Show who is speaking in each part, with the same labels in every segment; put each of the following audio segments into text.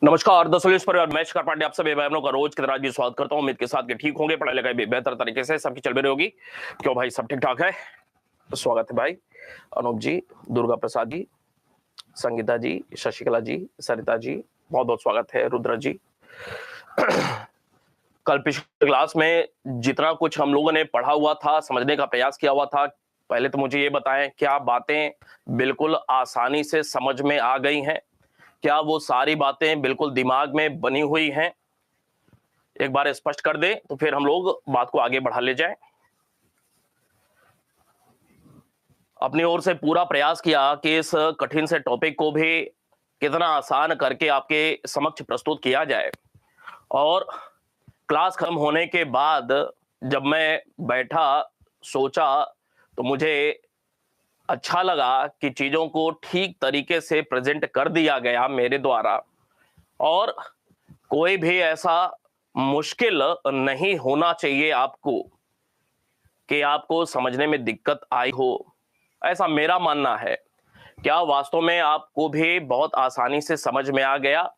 Speaker 1: नमस्कार, the solution परिवार match कर पार्टी आप सभी भाई बहनों का रोज की तरह जी स्वागत करता हूं। उम्मीद के साथ कि ठीक होंगे, पढ़ाई लिखाई भी बेहतर तरीके से सबकी चल रही होगी। क्यों भाई, सब ठीक ठाक है? तो स्वागत है भाई अनूप जी, दुर्गा प्रसाद जी, संगीता जी, शशिकला जी, सरिता जी, बहुत बहुत स्वागत है रुद्र जी। कल पिछले क्लास में जितना कुछ हम लोगों ने पढ़ा हुआ था, समझने का प्रयास किया हुआ था, पहले तो मुझे ये बताएं, क्या बातें बिल्कुल आसानी से समझ में आ गई हैं? क्या वो सारी बातें बिल्कुल दिमाग में बनी हुई हैं? एक बार स्पष्ट कर दे तो फिर हम लोग बात को आगे बढ़ा ले जाएं। अपनी ओर से पूरा प्रयास किया कि इस कठिन से टॉपिक को भी कितना आसान करके आपके समक्ष प्रस्तुत किया जाए। और क्लास खत्म होने के बाद जब मैं बैठा, सोचा, तो मुझे अच्छा लगा कि चीजों को ठीक तरीके से प्रेजेंट कर दिया गया मेरे द्वारा, और कोई भी ऐसा मुश्किल नहीं होना चाहिए आपको कि आपको समझने में दिक्कत आई हो, ऐसा मेरा मानना है। क्या वास्तव में आपको भी बहुत आसानी से समझ में आ गया?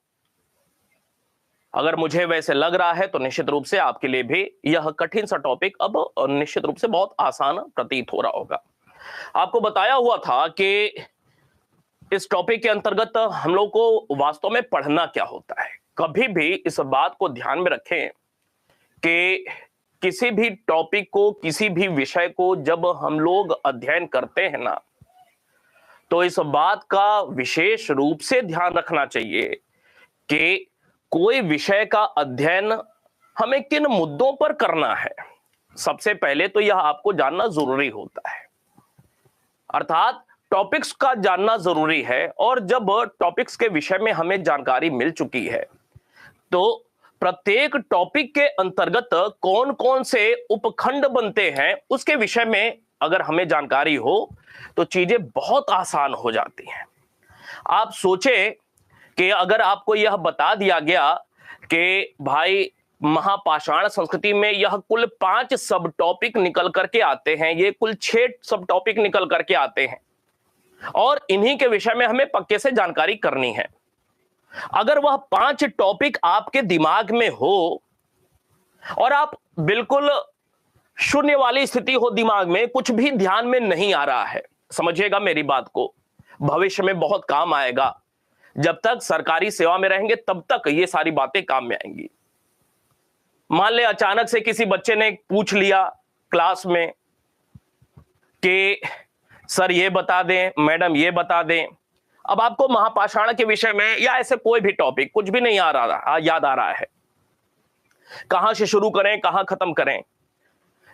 Speaker 1: अगर मुझे वैसे लग रहा है तो निश्चित रूप से आपके लिए भी यह कठिन सा टॉपिक अब निश्चित रूप से बहुत आसान प्रतीत हो रहा होगा। आपको बताया हुआ था कि इस टॉपिक के अंतर्गत हम लोग को वास्तव में पढ़ना क्या होता है। कभी भी इस बात को ध्यान में रखें कि किसी भी टॉपिक को, किसी भी विषय को जब हम लोग अध्ययन करते हैं ना, तो इस बात का विशेष रूप से ध्यान रखना चाहिए कि कोई विषय का अध्ययन हमें किन मुद्दों पर करना है। सबसे पहले तो यह आपको जानना जरूरी होता है, अर्थात टॉपिक्स का जानना जरूरी है। और जब टॉपिक्स के विषय में हमें जानकारी मिल चुकी है, तो प्रत्येक टॉपिक के अंतर्गत कौन कौन से उपखंड बनते हैं उसके विषय में अगर हमें जानकारी हो तो चीजें बहुत आसान हो जाती हैं। आप सोचे कि अगर आपको यह बता दिया गया कि भाई महापाषाण संस्कृति में यह कुल 5 सब टॉपिक निकल करके आते हैं, ये कुल 6 सब टॉपिक निकल करके आते हैं, और इन्हीं के विषय में हमें पक्के से जानकारी करनी है। अगर वह 5 टॉपिक आपके दिमाग में हो और आप बिल्कुल शून्य वाली स्थिति हो, दिमाग में कुछ भी ध्यान में नहीं आ रहा है, समझिएगा मेरी बात को, भविष्य में बहुत काम आएगा। जब तक सरकारी सेवा में रहेंगे तब तक ये सारी बातें काम में आएंगी। मान ले अचानक से किसी बच्चे ने पूछ लिया क्लास में कि सर ये बता दें, मैडम ये बता दें। अब आपको महापाषाण के विषय में या ऐसे कोई भी टॉपिक कुछ भी नहीं याद आ रहा है, कहां से शुरू करें, कहां खत्म करें।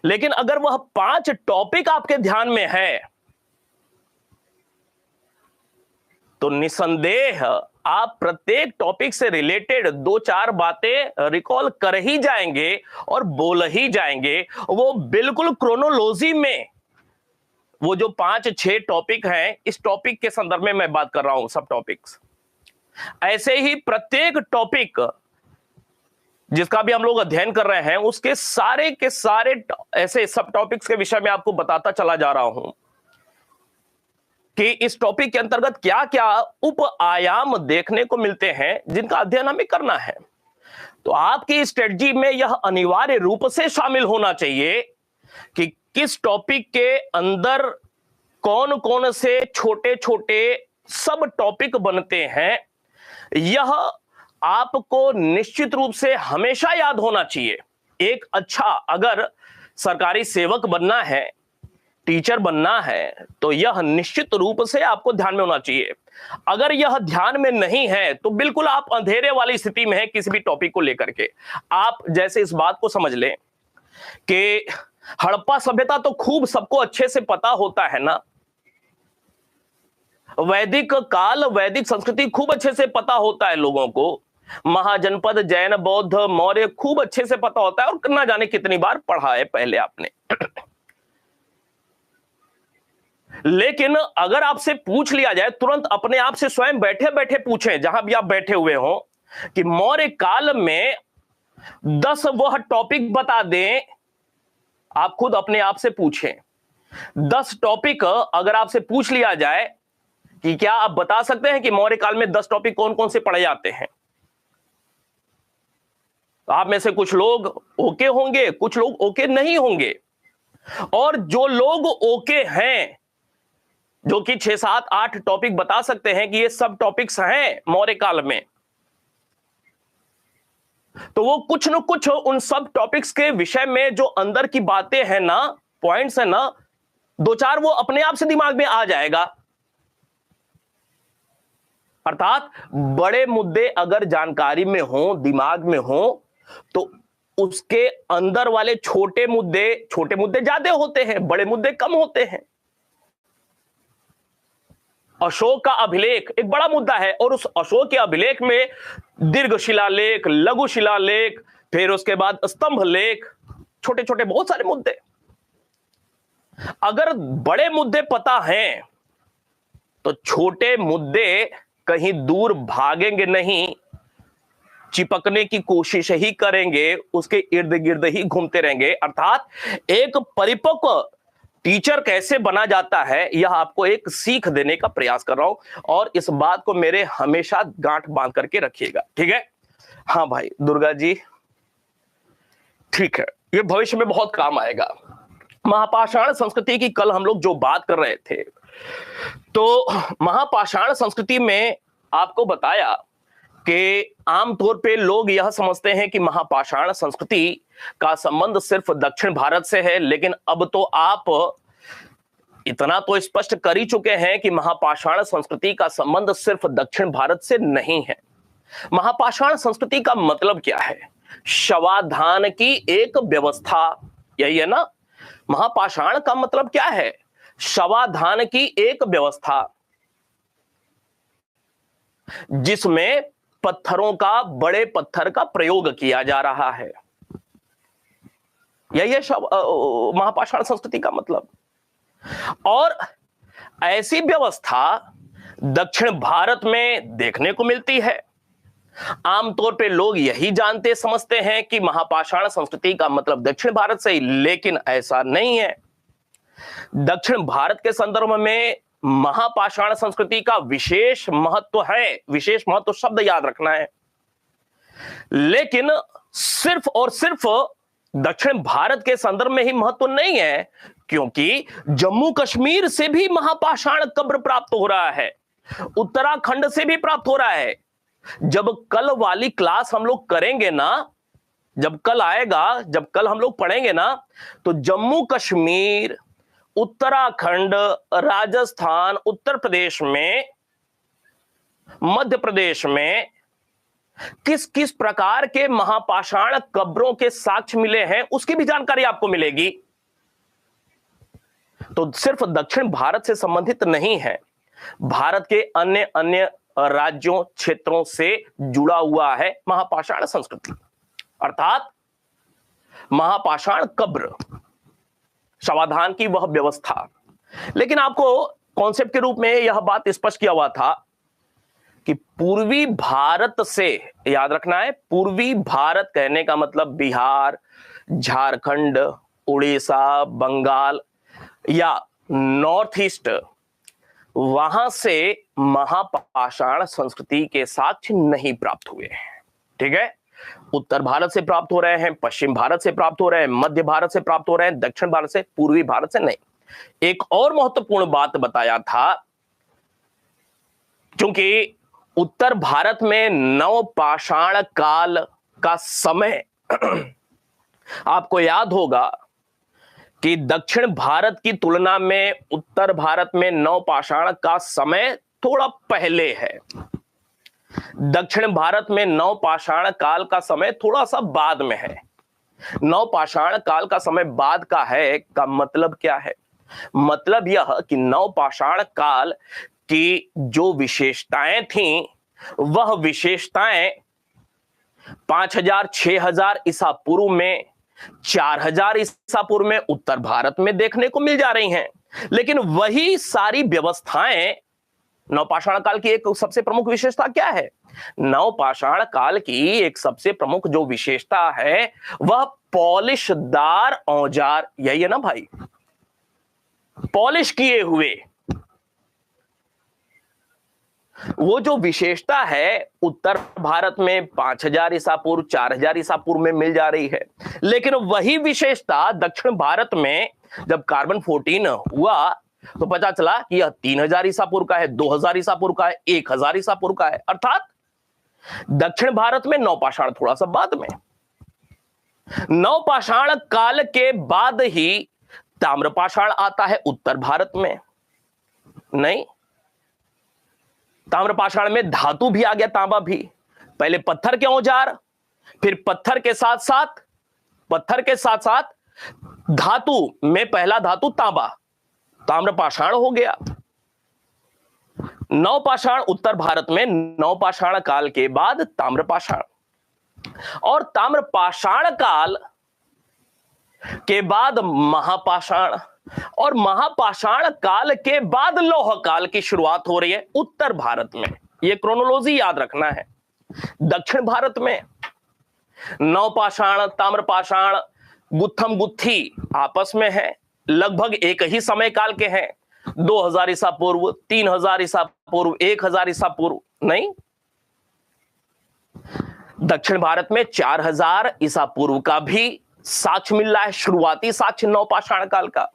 Speaker 1: लेकिन अगर वह 5 टॉपिक आपके ध्यान में है तो निसंदेह आप प्रत्येक टॉपिक से रिलेटेड 2-4 बातें रिकॉल कर ही जाएंगे और बोल ही जाएंगे। वो बिल्कुल क्रोनोलॉजी में, वो जो 5-6 टॉपिक हैं, इस टॉपिक के संदर्भ में मैं बात कर रहा हूं, सब टॉपिक्स। ऐसे ही प्रत्येक टॉपिक जिसका भी हम लोग अध्ययन कर रहे हैं, उसके सारे के सारे ऐसे सब टॉपिक्स के विषय में आपको बताता चला जा रहा हूं कि इस टॉपिक के अंतर्गत क्या क्या उप आयाम देखने को मिलते हैं जिनका अध्ययन हमें करना है। तो आपकी स्ट्रेटजी में यह अनिवार्य रूप से शामिल होना चाहिए कि किस टॉपिक के अंदर कौन कौन से छोटे छोटे सब टॉपिक बनते हैं। यह आपको निश्चित रूप से हमेशा याद होना चाहिए। एक अच्छा, अगर सरकारी सेवक बनना है, टीचर बनना है, तो यह निश्चित रूप से आपको ध्यान में होना चाहिए। अगर यह ध्यान में नहीं है तो बिल्कुल आप अंधेरे वाली स्थिति में है किसी भी टॉपिक को लेकर के। आप जैसे इस बात को समझ लें कि हड़प्पा सभ्यता तो खूब सबको अच्छे से पता होता है ना, वैदिक काल, वैदिक संस्कृति खूब अच्छे से पता होता है लोगों को, महाजनपद, जैन, बौद्ध, मौर्य खूब अच्छे से पता होता है, और ना जाने कितनी बार पढ़ा है पहले आपने। लेकिन अगर आपसे पूछ लिया जाए, तुरंत अपने आप से स्वयं बैठे बैठे पूछें, जहां भी आप बैठे हुए हो, कि मौर्य काल में 10 वह टॉपिक बता दें। आप खुद अपने आप से पूछें, 10 टॉपिक अगर आपसे पूछ लिया जाए कि क्या आप बता सकते हैं कि मौर्य काल में 10 टॉपिक कौन कौन से पढ़े जाते हैं? आप में से कुछ लोग ओके होंगे, कुछ लोग ओके नहीं होंगे। और जो लोग ओके हैं, जो कि 6 7 8 टॉपिक बता सकते हैं कि ये सब टॉपिक्स हैं मौर्य काल में, तो वो कुछ न कुछ उन सब टॉपिक्स के विषय में जो अंदर की बातें हैं ना, पॉइंट्स है ना, 2-4 वो अपने आप से दिमाग में आ जाएगा। अर्थात बड़े मुद्दे अगर जानकारी में हो, दिमाग में हो, तो उसके अंदर वाले छोटे मुद्दे ज्यादा होते हैं, बड़े मुद्दे कम होते हैं। अशोक का अभिलेख एक बड़ा मुद्दा है, और उस अशोक के अभिलेख में दीर्घ शिलालेख, लघु शिलालेख, फिर उसके बाद स्तंभ लेख, छोटे छोटे बहुत सारे मुद्दे। अगर बड़े मुद्दे पता हैं तो छोटे मुद्दे कहीं दूर भागेंगे नहीं, चिपकने की कोशिश ही करेंगे, उसके इर्द गिर्द ही घूमते रहेंगे। अर्थात एक परिपक्व टीचर कैसे बना जाता है, यह आपको एक सीख देने का प्रयास कर रहा हूं, और इस बात को मेरे हमेशा गांठ बांध करके रखिएगा, ठीक है। हाँ भाई दुर्गा जी, ठीक है, ये भविष्य में बहुत काम आएगा। महापाषाण संस्कृति की कल हम लोग जो बात कर रहे थे, तो महापाषाण संस्कृति में आपको बताया कि आमतौर पे लोग यह समझते हैं कि महापाषाण संस्कृति का संबंध सिर्फ दक्षिण भारत से है, लेकिन अब तो आप इतना तो स्पष्ट कर ही चुके हैं कि महापाषाण संस्कृति का संबंध सिर्फ दक्षिण भारत से नहीं है। महापाषाण संस्कृति का मतलब क्या है? शवाधान की एक व्यवस्था, यही है ना। महापाषाण का मतलब क्या है? शवाधान की एक व्यवस्था, जिसमें पत्थरों का, बड़े पत्थर का प्रयोग किया जा रहा है। यही है महापाषाण संस्कृति का मतलब। और ऐसी व्यवस्था दक्षिण भारत में देखने को मिलती है। आमतौर पे लोग यही जानते समझते हैं कि महापाषाण संस्कृति का मतलब दक्षिण भारत से ही, लेकिन ऐसा नहीं है। दक्षिण भारत के संदर्भ में महापाषाण संस्कृति का विशेष महत्व है। विशेष महत्व शब्द याद रखना है, लेकिन सिर्फ और सिर्फ दक्षिण भारत के संदर्भ में ही महत्व नहीं है, क्योंकि जम्मू कश्मीर से भी महापाषाण कब्र प्राप्त हो रहा है, उत्तराखंड से भी प्राप्त हो रहा है। जब कल वाली क्लास हम लोग करेंगे ना, जब कल आएगा, जब कल हम लोग पढ़ेंगे ना, तो जम्मू कश्मीर, उत्तराखंड, राजस्थान, उत्तर प्रदेश में, मध्य प्रदेश में किस किस प्रकार के महापाषाण कब्रों के साक्ष्य मिले हैं, उसकी भी जानकारी आपको मिलेगी। तो सिर्फ दक्षिण भारत से संबंधित नहीं है, भारत के अन्य अन्य राज्यों, क्षेत्रों से जुड़ा हुआ है महापाषाण संस्कृति। अर्थात महापाषाण कब्र, शवाधान की वह व्यवस्था। लेकिन आपको कॉन्सेप्ट के रूप में यह बात स्पष्ट किया हुआ था कि पूर्वी भारत से, याद रखना है, पूर्वी भारत कहने का मतलब बिहार, झारखंड, उड़ीसा, बंगाल या नॉर्थ ईस्ट, वहां से महापाषाण संस्कृति के साक्ष्य नहीं प्राप्त हुए। ठीक है, उत्तर भारत से प्राप्त हो रहे हैं, पश्चिम भारत से प्राप्त हो रहे हैं, मध्य भारत से प्राप्त हो रहे हैं, दक्षिण भारत से, पूर्वी भारत से नहीं। एक और महत्वपूर्ण बात बताया था, क्योंकि उत्तर भारत में नवपाषाण काल का समय आपको याद होगा कि दक्षिण भारत की तुलना में उत्तर भारत में नवपाषाण का समय थोड़ा पहले है। दक्षिण भारत में नवपाषाण काल का समय थोड़ा सा बाद में है। नवपाषाण काल का समय बाद का है का मतलब क्या है? मतलब यह कि नवपाषाण काल की जो विशेषताएं थीं, वह विशेषताएं 5000 6000 ईसा पूर्व में, 4000 ईसा पूर्व में उत्तर भारत में देखने को मिल जा रही हैं। लेकिन वही सारी व्यवस्थाएं, नवपाषाण काल की एक सबसे प्रमुख विशेषता क्या है? नवपाषाण काल की एक सबसे प्रमुख जो विशेषता है, वह पॉलिशदार औजार, यही है ना भाई, पॉलिश किए हुए। वो जो विशेषता है उत्तर भारत में 5000 ईसा पूर्व 4000 ईसा पूर्व में मिल जा रही है, लेकिन वही विशेषता दक्षिण भारत में जब कार्बन 14 हुआ तो पता चला कि यह 3000 ईसा पूर्व का है, 2000 ईसा पूर्व का है, 1000 ईसा पूर्व का है। अर्थात दक्षिण भारत में नवपाषाण थोड़ा सा बाद में, नवपाषाण काल के बाद ही ताम्रपाषाण आता है उत्तर भारत में। नहीं, ताम्रपाषाण में धातु भी आ गया, तांबा भी। पहले पत्थर के औजार, फिर पत्थर के साथ साथ धातु में पहला धातु तांबा, ताम्रपाषाण हो गया। नवपाषाण उत्तर भारत में, नवपाषाण काल के बाद ताम्रपाषाण, और ताम्रपाषाण काल के बाद महापाषाण, और महापाषाण काल के बाद लौह काल की शुरुआत हो रही है उत्तर भारत में। यह क्रोनोलॉजी याद रखना है। दक्षिण भारत में नवपाषाण, ताम्रपाषाण, गुत्थम गुत्थी आपस में है, लगभग एक ही समय काल के हैं। 2000 ईसा पूर्व, 3000 ईसा पूर्व, 1000 ईसा पूर्व। नहीं, दक्षिण भारत में 4000 ईसा पूर्व का भी साक्ष्य मिल रहा है, शुरुआती साक्ष्य नवपाषाण काल का,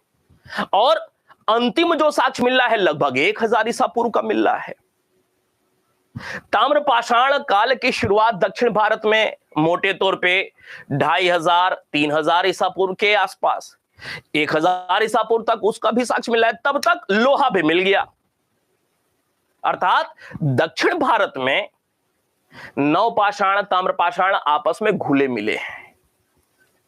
Speaker 1: और अंतिम जो साक्ष्य मिल रहा है लगभग 1000 ईसा पूर्व का मिल रहा है। ताम्रपाषाण काल की शुरुआत दक्षिण भारत में मोटे तौर पे 2500 3000 ईसा पूर्व के आसपास, 1000 ईसा पूर्व तक उसका भी साक्ष्य मिला है, तब तक लोहा भी मिल गया। अर्थात दक्षिण भारत में नवपाषाण ताम्रपाषाण आपस में घुले मिले हैं।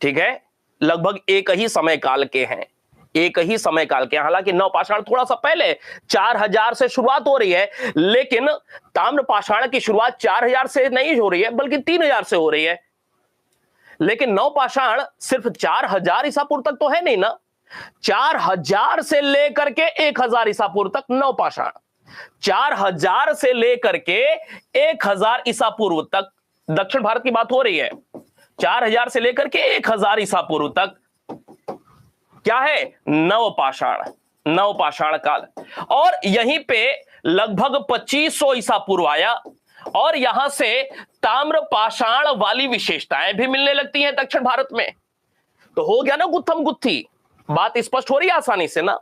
Speaker 1: ठीक है, लगभग एक ही समय काल के हैं, एक ही समय काल के। हालांकि नवपाषाण थोड़ा सा पहले 4000 से शुरुआत हो रही है, लेकिन ताम्रपाषाण की शुरुआत 4000 से नहीं हो रही है बल्कि 3000 से हो रही है। लेकिन नवपाषाण सिर्फ 4000 ईसा पूर्व तक तो है नहीं ना, 4000 से लेकर के 1000 ईसा पूर्व तक नवपाषाण, 4000 से लेकर के 1000 ईसा पूर्व तक दक्षिण भारत की बात हो रही है। 4000 से लेकर के 1000 ईसा पूर्व तक क्या है? नवपाषाण, नवपाषाण काल। और यहीं पे लगभग 2500 ईसा पूर्व आया, और यहां से ताम्रपाषाण वाली विशेषताएं भी मिलने लगती हैं दक्षिण भारत में। तो हो गया ना गुत्थम गुत्थी, बात स्पष्ट हो रही है आसानी से ना।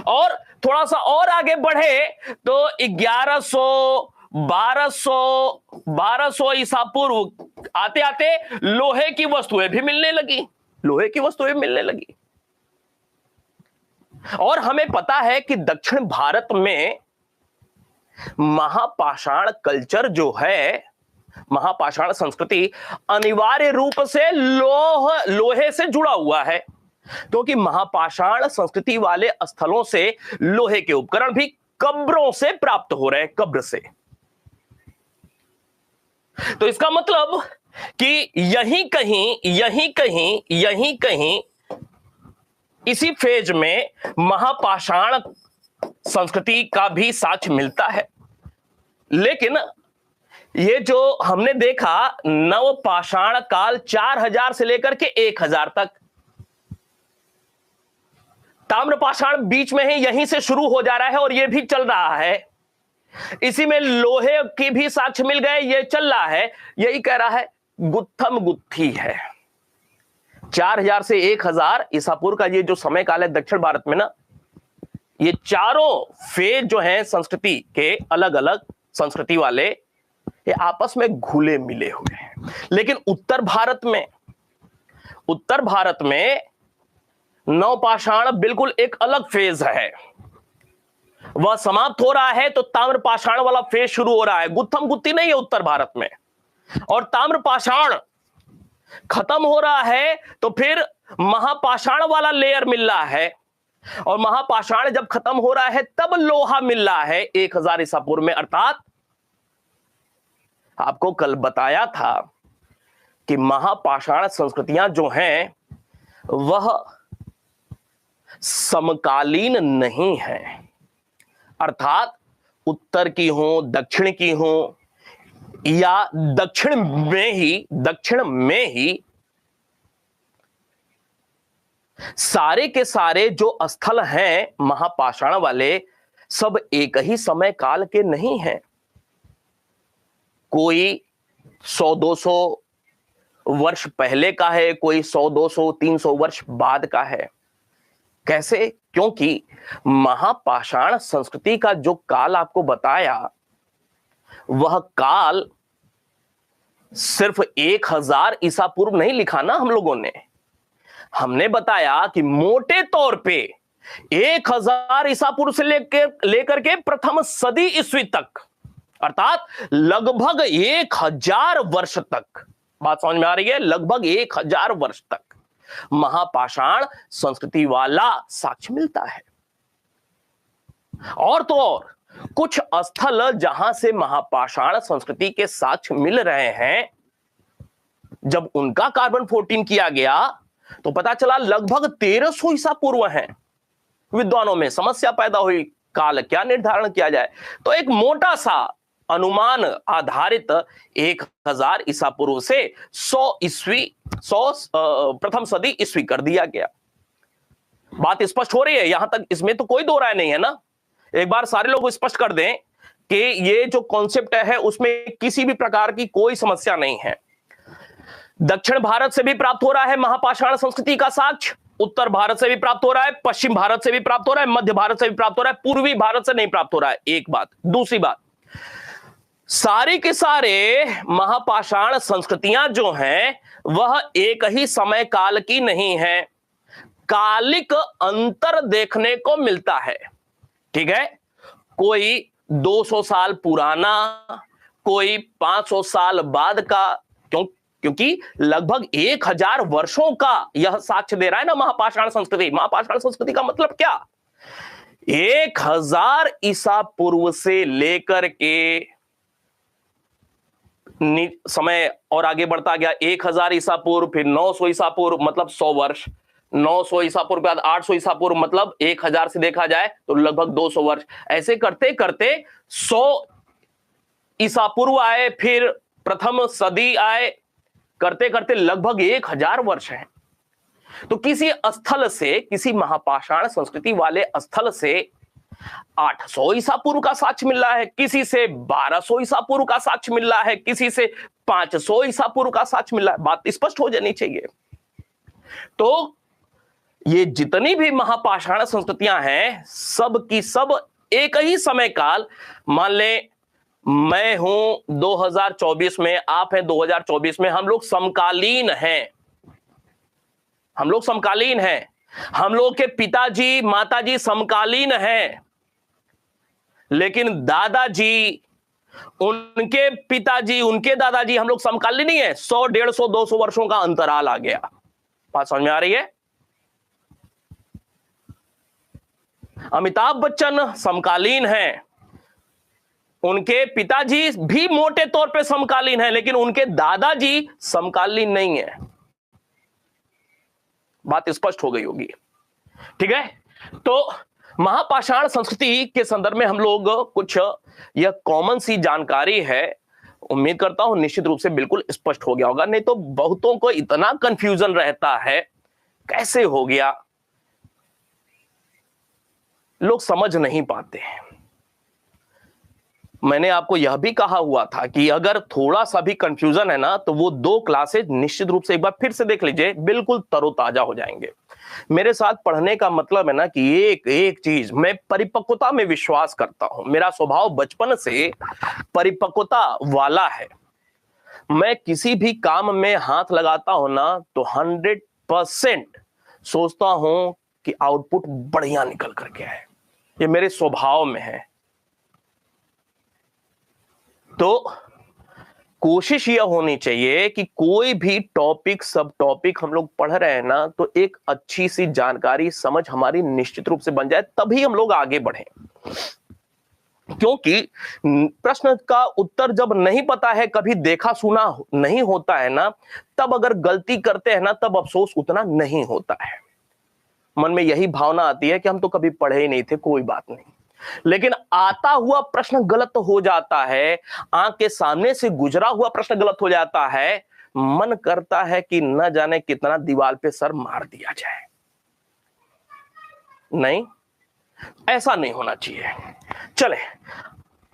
Speaker 1: और थोड़ा सा और आगे बढ़े तो 1100 1200 ईसा पूर्व आते आते लोहे की वस्तुएं भी मिलने लगी, लोहे की वस्तुएं मिलने लगी। और हमें पता है कि दक्षिण भारत में महापाषाण कल्चर जो है, महापाषाण संस्कृति अनिवार्य रूप से लोहे से जुड़ा हुआ है, क्योंकि महापाषाण संस्कृति वाले स्थलों से लोहे के उपकरण भी कब्रों से प्राप्त हो रहे हैं, कब्र से। तो इसका मतलब कि यहीं कहीं इसी फेज में महापाषाण संस्कृति का भी साक्ष्य मिलता है। लेकिन ये जो हमने देखा नवपाषाण काल 4000 से लेकर के 1000 तक, ताम्रपाषाण बीच में ही यहीं से शुरू हो जा रहा है और ये भी चल रहा है। इसी में लोहे की भी साक्ष्य मिल गए, ये चल रहा है। यही कह रहा है गुत्थम गुत्थी है। 4000 से 1000 ईसा पूर्व का ये जो समय काल है दक्षिण भारत में ना, ये चारों फेज जो हैं संस्कृति के, अलग अलग संस्कृति वाले, ये आपस में घुले मिले हुए हैं। लेकिन उत्तर भारत में नवपाषाण बिल्कुल एक अलग फेज है, वह समाप्त हो रहा है तो ताम्रपाषाण वाला फेज शुरू हो रहा है। गुत्थम गुत्थी नहीं है उत्तर भारत में, और ताम्रपाषाण खत्म हो रहा है तो फिर महापाषाण वाला लेयर मिल रहा है, और महापाषाण जब खत्म हो रहा है तब लोहा मिल रहा है 1000 ईसा पूर्व में। अर्थात आपको कल बताया था कि महापाषाण संस्कृतियां जो हैं वह समकालीन नहीं है, अर्थात उत्तर की हो, दक्षिण की हो, या दक्षिण में ही सारे के सारे जो स्थल हैं महापाषाण वाले, सब एक ही समय काल के नहीं हैं। कोई 100-200 वर्ष पहले का है, कोई 100-200-300 वर्ष बाद का है। कैसे? क्योंकि महापाषाण संस्कृति का जो काल आपको बताया, वह काल सिर्फ 1000 ईसा पूर्व नहीं लिखा ना हम लोगों ने। हमने बताया कि मोटे तौर पे 1000 ईसा पूर्व से लेकर के प्रथम सदी ईस्वी तक, अर्थात लगभग 1000 वर्ष तक, बात समझ में आ रही है, लगभग 1000 वर्ष तक महापाषाण संस्कृति वाला साक्ष्य मिलता है। और तो और कुछ स्थल जहां से महापाषाण संस्कृति के साक्ष्य मिल रहे हैं, जब उनका कार्बन 14 किया गया तो पता चला लगभग 1300 ईसा पूर्व हैं। विद्वानों में समस्या पैदा हुई, काल क्या निर्धारण किया जाए, तो एक मोटा सा अनुमान आधारित 1000 ईसा पूर्व से 100 प्रथम ईस्वी ईस्वी कर दिया गया। बात स्पष्ट हो रही है यहां तक, इसमें तो कोई दो राय नहीं है ना। एक बार सारे लोग स्पष्ट कर दें कि ये जो कॉन्सेप्ट है उसमें किसी भी प्रकार की कोई समस्या नहीं है। दक्षिण भारत से भी प्राप्त हो रहा है महापाषाण संस्कृति का साक्ष्य, उत्तर भारत से भी प्राप्त हो रहा है, पश्चिम भारत से भी प्राप्त हो रहा है, मध्य भारत से भी प्राप्त हो रहा है, पूर्वी भारत से नहीं प्राप्त हो रहा है। एक बात। दूसरी बात, सारे के सारे महापाषाण संस्कृतियां जो हैं वह एक ही समय काल की नहीं है, कालिक अंतर देखने को मिलता है। ठीक है, कोई 200 साल पुराना, कोई 500 साल बाद का, क्योंकि लगभग 1000 वर्षों का यह साक्ष्य दे रहा है ना महापाषाण संस्कृति। महापाषाण संस्कृति का मतलब क्या? 1000 ईसा पूर्व से लेकर के समय और आगे बढ़ता गया, 1000 ईसा पूर्व, फिर 900 ईसा पूर्व मतलब 100 वर्ष, 900 ईसा पूर्व के बाद 800 ईसा पूर्व मतलब 1000 से देखा जाए तो लगभग 200 वर्ष। ऐसे करते करते 100 ईसा पूर्व आए, फिर प्रथम सदी आए, करते करते लगभग 1000 वर्ष हैं। तो किसी स्थल से, किसी महापाषाण संस्कृति वाले स्थल से 800 ईसा पूर्व का साक्ष्य मिल रहा है, किसी से 1200 ईसा पूर्व का साक्ष्य मिल रहा है, किसी से 500 ईसा पूर्व का साक्ष्य मिल रहा है। बात स्पष्ट हो जानी चाहिए। तो ये जितनी भी महापाषाण संस्कृतियां हैं, सब की सब एक ही समय काल, मान ले मैं हूं 2024 में, आप हैं 2024 में, हम लोग समकालीन हैं। हम लोग समकालीन हैं, हम लोग के पिताजी माताजी समकालीन हैं, लेकिन दादाजी, उनके पिताजी, उनके दादाजी, हम लोग समकालीन नहीं है। 100, 150, 200 वर्षों का अंतराल आ गया। बात समझ में आ रही है? अमिताभ बच्चन समकालीन हैं, उनके पिताजी भी मोटे तौर पे समकालीन हैं, लेकिन उनके दादाजी समकालीन नहीं है। बात स्पष्ट हो गई होगी। ठीक है, तो महापाषाण संस्कृति के संदर्भ में हम लोग कुछ, यह कॉमन सी जानकारी है, उम्मीद करता हूं निश्चित रूप से बिल्कुल स्पष्ट हो गया होगा। नहीं तो बहुतों को इतना कंफ्यूजन रहता है, कैसे हो गया, लोग समझ नहीं पाते हैं। मैंने आपको यह भी कहा हुआ था कि अगर थोड़ा सा भी कंफ्यूजन है ना, तो वो 2 क्लासेज निश्चित रूप से एक बार फिर से देख लीजिए, बिल्कुल तरोताजा हो जाएंगे। मेरे साथ पढ़ने का मतलब है ना कि एक एक चीज, मैं परिपक्वता में विश्वास करता हूं, मेरा स्वभाव बचपन से परिपक्वता वाला है। मैं किसी भी काम में हाथ लगाता हूं ना तो 100% सोचता हूं कि आउटपुट बढ़िया निकल करके आए, ये मेरे स्वभाव में है। तो कोशिश यह होनी चाहिए कि कोई भी टॉपिक, सब टॉपिक हम लोग पढ़ रहे हैं ना, तो एक अच्छी सी जानकारी, समझ हमारी निश्चित रूप से बन जाए, तभी हम लोग आगे बढ़ें। क्योंकि प्रश्न का उत्तर जब नहीं पता है, कभी देखा सुना नहीं होता है ना, तब अगर गलती करते हैं ना, तब अफसोस उतना नहीं होता है। मन में यही भावना आती है कि हम तो कभी पढ़े ही नहीं थे, कोई बात नहीं। लेकिन आता हुआ प्रश्न गलत हो जाता है, आंख के सामने से गुजरा हुआ प्रश्न गलत हो जाता है, मन करता है कि न जाने कितना दीवार पे सर मार दिया जाए। नहीं, ऐसा नहीं होना चाहिए। चले,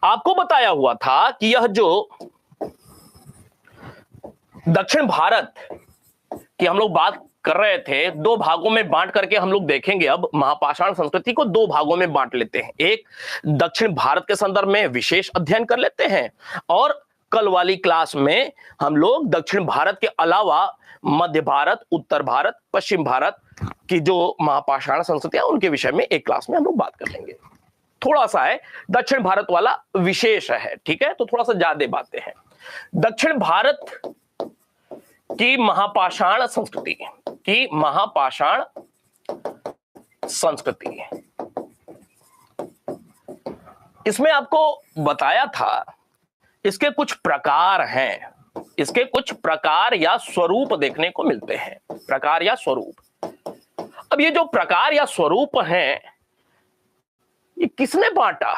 Speaker 1: आपको बताया हुआ था कि यह जो दक्षिण भारत की हम लोग बात कर रहे थे, दो भागों में बांट करके हम लोग देखेंगे। अब महापाषाण संस्कृति को दो भागों में बांट लेते हैं। एक दक्षिण भारत के संदर्भ में विशेष अध्ययन कर लेते हैं, और कल वाली क्लास में हम लोग दक्षिण भारत के अलावा मध्य भारत, उत्तर भारत, पश्चिम भारत की जो महापाषाण संस्कृति है उनके विषय में एक क्लास में हम लोग बात कर लेंगे। थोड़ा सा है, दक्षिण भारत वाला विशेष है, ठीक है, तो थोड़ा सा ज्यादा बातें हैं। दक्षिण भारत की महापाषाण संस्कृति, की महापाषाण संस्कृति, इसमें आपको बताया था इसके कुछ प्रकार हैं, इसके कुछ प्रकार या स्वरूप देखने को मिलते हैं, प्रकार या स्वरूप। अब ये जो प्रकार या स्वरूप हैं, ये किसने बांटा?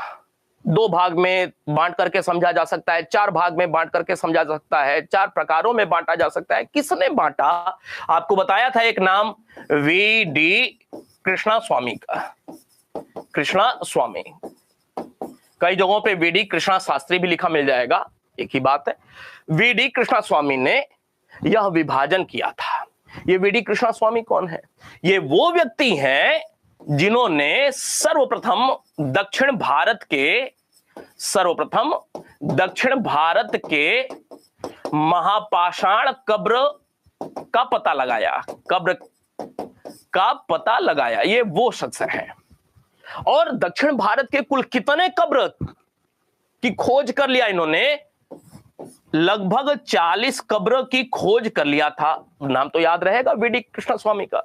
Speaker 1: दो भाग में बांट करके समझा जा सकता है, चार भाग में बांट करके समझा जा सकता है, चार प्रकारों में बांटा जा सकता है। किसने बांटा? आपको बताया था एक नाम वी.डी. कृष्णा स्वामी का। कृष्णा स्वामी, कई जगहों पे वी.डी. कृष्णा शास्त्री भी लिखा मिल जाएगा, एक ही बात है। वी.डी. कृष्णा स्वामी ने यह विभाजन किया था। ये वी.डी. कृष्णा स्वामी कौन है? ये वो व्यक्ति हैं जिन्होंने सर्वप्रथम दक्षिण भारत के महापाषाण कब्र का पता लगाया, कब्र का पता लगाया। ये वो शख्स है। और दक्षिण भारत के कुल कितने कब्र की खोज कर लिया इन्होंने? लगभग 40 कब्र की खोज कर लिया था। नाम तो याद रहेगा वी.डी. कृष्णा स्वामी का।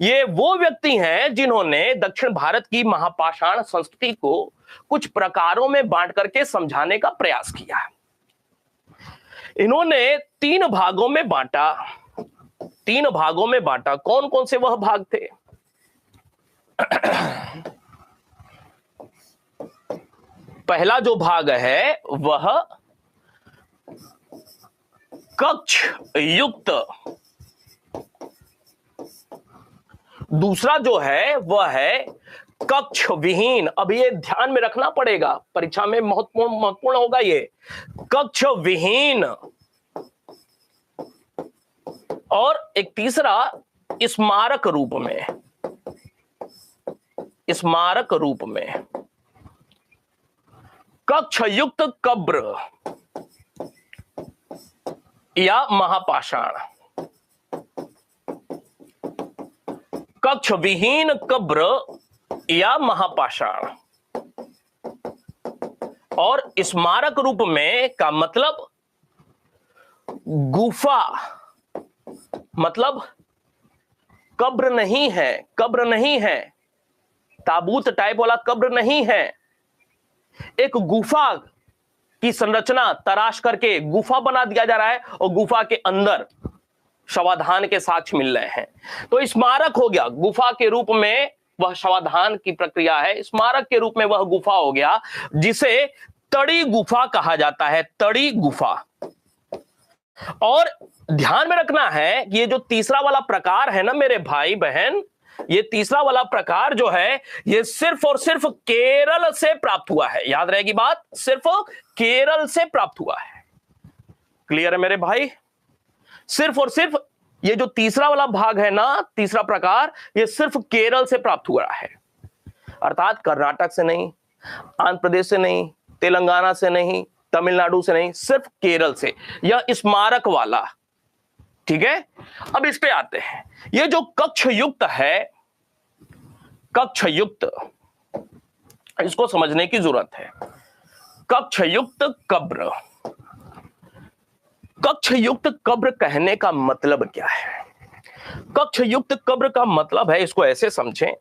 Speaker 1: ये वो व्यक्ति हैं जिन्होंने दक्षिण भारत की महापाषाण संस्कृति को कुछ प्रकारों में बांट करके समझाने का प्रयास किया। इन्होंने तीन भागों में बांटा, तीन भागों में बांटा। कौन कौन से वह भाग थे? पहला जो भाग है वह कक्ष युक्त, दूसरा जो है वह है कक्ष विहीन। अब ये ध्यान में रखना पड़ेगा, परीक्षा में महत्वपूर्ण होगा ये। कक्ष विहीन। और एक तीसरा स्मारक रूप में, स्मारक रूप में। कक्ष युक्त कब्र या महापाषाण, कक्ष विहीन कब्र या महापाषाण। और स्मारक रूप में का मतलब गुफा, मतलब कब्र नहीं है, कब्र नहीं है, ताबूत टाइप वाला कब्र नहीं है। एक गुफा की संरचना तराश करके गुफा बना दिया जा रहा है और गुफा के अंदर शवाधान के साक्ष्य मिल रहे हैं। तो स्मारक हो गया, गुफा के रूप में वह शवाधान की प्रक्रिया है, स्मारक के रूप में वह गुफा हो गया, जिसे तड़ी गुफा कहा जाता है, तड़ी गुफा। और ध्यान में रखना है कि ये जो तीसरा वाला प्रकार है ना मेरे भाई बहन, ये तीसरा वाला प्रकार जो है ये सिर्फ और सिर्फ केरल से प्राप्त हुआ है। याद रहेगी बात, सिर्फ केरल से प्राप्त हुआ है। क्लियर है मेरे भाई? सिर्फ और सिर्फ ये जो तीसरा वाला भाग है ना, तीसरा प्रकार, ये सिर्फ केरल से प्राप्त हुआ है। अर्थात कर्नाटक से नहीं, आंध्र प्रदेश से नहीं, तेलंगाना से नहीं, तमिलनाडु से नहीं, सिर्फ केरल से। यह स्मारक वाला, ठीक है। अब इस पे आते हैं। ये जो कक्ष युक्त है, कक्ष युक्त, इसको समझने की जरूरत है। कक्ष युक्त कब्र, कक्ष युक्त कब्र कहने का मतलब क्या है? कक्ष युक्त कब्र का मतलब है, इसको ऐसे समझें,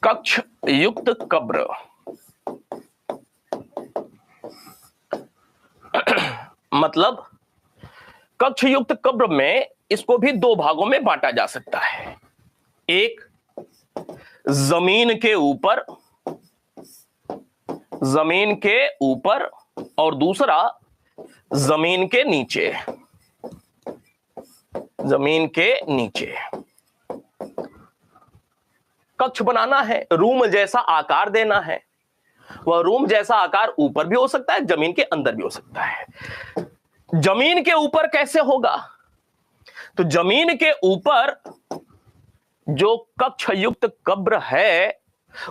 Speaker 1: कक्ष युक्त कब्र मतलब कक्ष युक्त कब्र में इसको भी दो भागों में बांटा जा सकता है। एक जमीन के ऊपर, जमीन के ऊपर, और दूसरा जमीन के नीचे, जमीन के नीचे। कक्ष बनाना है, रूम जैसा आकार देना है। वह रूम जैसा आकार ऊपर भी हो सकता है, जमीन के अंदर भी हो सकता है। जमीन के ऊपर कैसे होगा? तो जमीन के ऊपर जो कक्ष युक्त कब्र है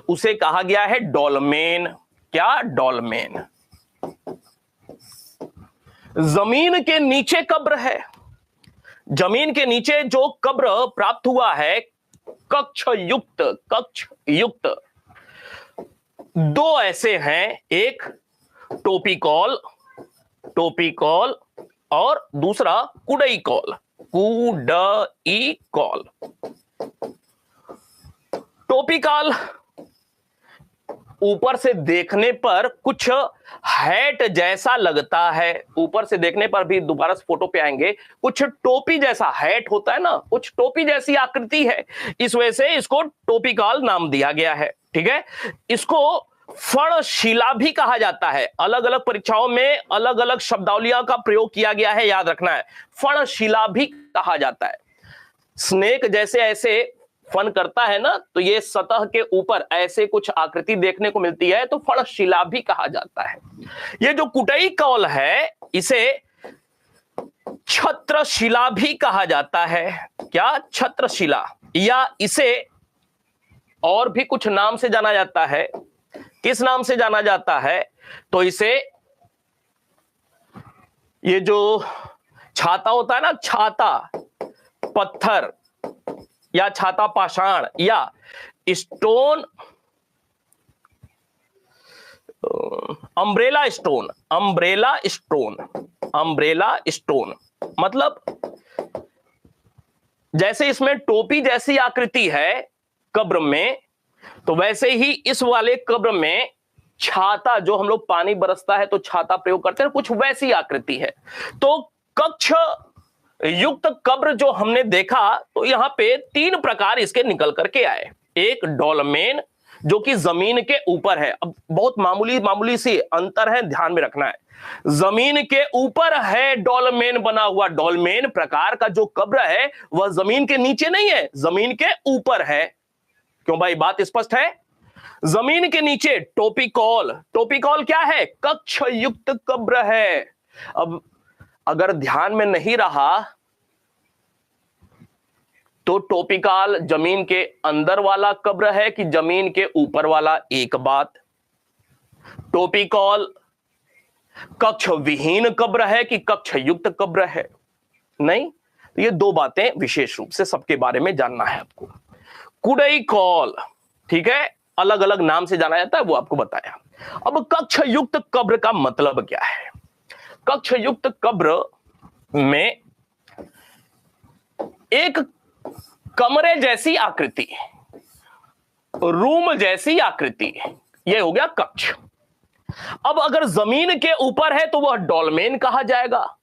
Speaker 1: उसे कहा गया है डोलमेन। क्या? डोलमेन। जमीन के नीचे कब्र है, जमीन के नीचे जो कब्र प्राप्त हुआ है कक्ष युक्त दो ऐसे हैं, एक टोपिकॉल और दूसरा कुडईकॉल। टोपिकॉल ऊपर से देखने पर कुछ हैट जैसा लगता है, ऊपर से देखने पर भी दोबारा से फोटो पे आएंगे, कुछ टोपी जैसा हैट होता है ना, कुछ टोपी जैसी आकृति है, इस वजह से इसको टोपिकॉल नाम दिया गया है। ठीक है, इसको फणशिला भी कहा जाता है। अलग अलग परीक्षाओं में अलग अलग शब्दावलियों का प्रयोग किया गया है, याद रखना है। फणशिला भी कहा जाता है। स्नेक जैसे ऐसे फन करता है ना, तो ये सतह के ऊपर ऐसे कुछ आकृति देखने को मिलती है, तो फणशिला भी कहा जाता है। ये जो कुडईकॉल है इसे छत्रशिला भी कहा जाता है। क्या? छत्रशिला। या इसे और भी कुछ नाम से जाना जाता है। किस नाम से जाना जाता है? तो इसे, ये जो छाता होता है ना, छाता पत्थर या छाता पाषाण या स्टोन, अम्ब्रेला स्टोन मतलब जैसे इसमें टोपी जैसी आकृति है कब्र में, तो वैसे ही इस वाले कब्र में छाता, जो हम लोग पानी बरसता है तो छाता प्रयोग करते हैं, कुछ वैसी आकृति है। तो कक्ष युक्त कब्र जो हमने देखा, तो यहां पे तीन प्रकार इसके निकल करके आए। एक डोलमेन जो कि जमीन के ऊपर है। अब बहुत मामूली सी अंतर है, ध्यान में रखना है। जमीन के ऊपर है डोलमेन बना हुआ। डोलमेन प्रकार का जो कब्र है वह जमीन के नीचे नहीं है, जमीन के ऊपर है। क्यों भाई, बात स्पष्ट है? जमीन के नीचे टोपिकॉल क्या है? कक्ष युक्त कब्र है। अब अगर ध्यान में नहीं रहा तो टोपिकॉल जमीन के अंदर वाला कब्र है कि जमीन के ऊपर वाला? एक बात। टोपिकॉल कक्ष विहीन कब्र है कि कक्ष युक्त कब्र है? नहीं। तो ये दो बातें विशेष रूप से सबके बारे में जानना है आपको। कुडईकॉल, ठीक है, अलग अलग नाम से जाना जाता है, वो आपको बताया। अब कक्ष युक्त कब्र का मतलब क्या है? कक्ष युक्त कब्र में एक कमरे जैसी आकृति, रूम जैसी आकृति, यह हो गया कक्ष। अब अगर जमीन के ऊपर है तो वह डोलमेन कहा जाएगा,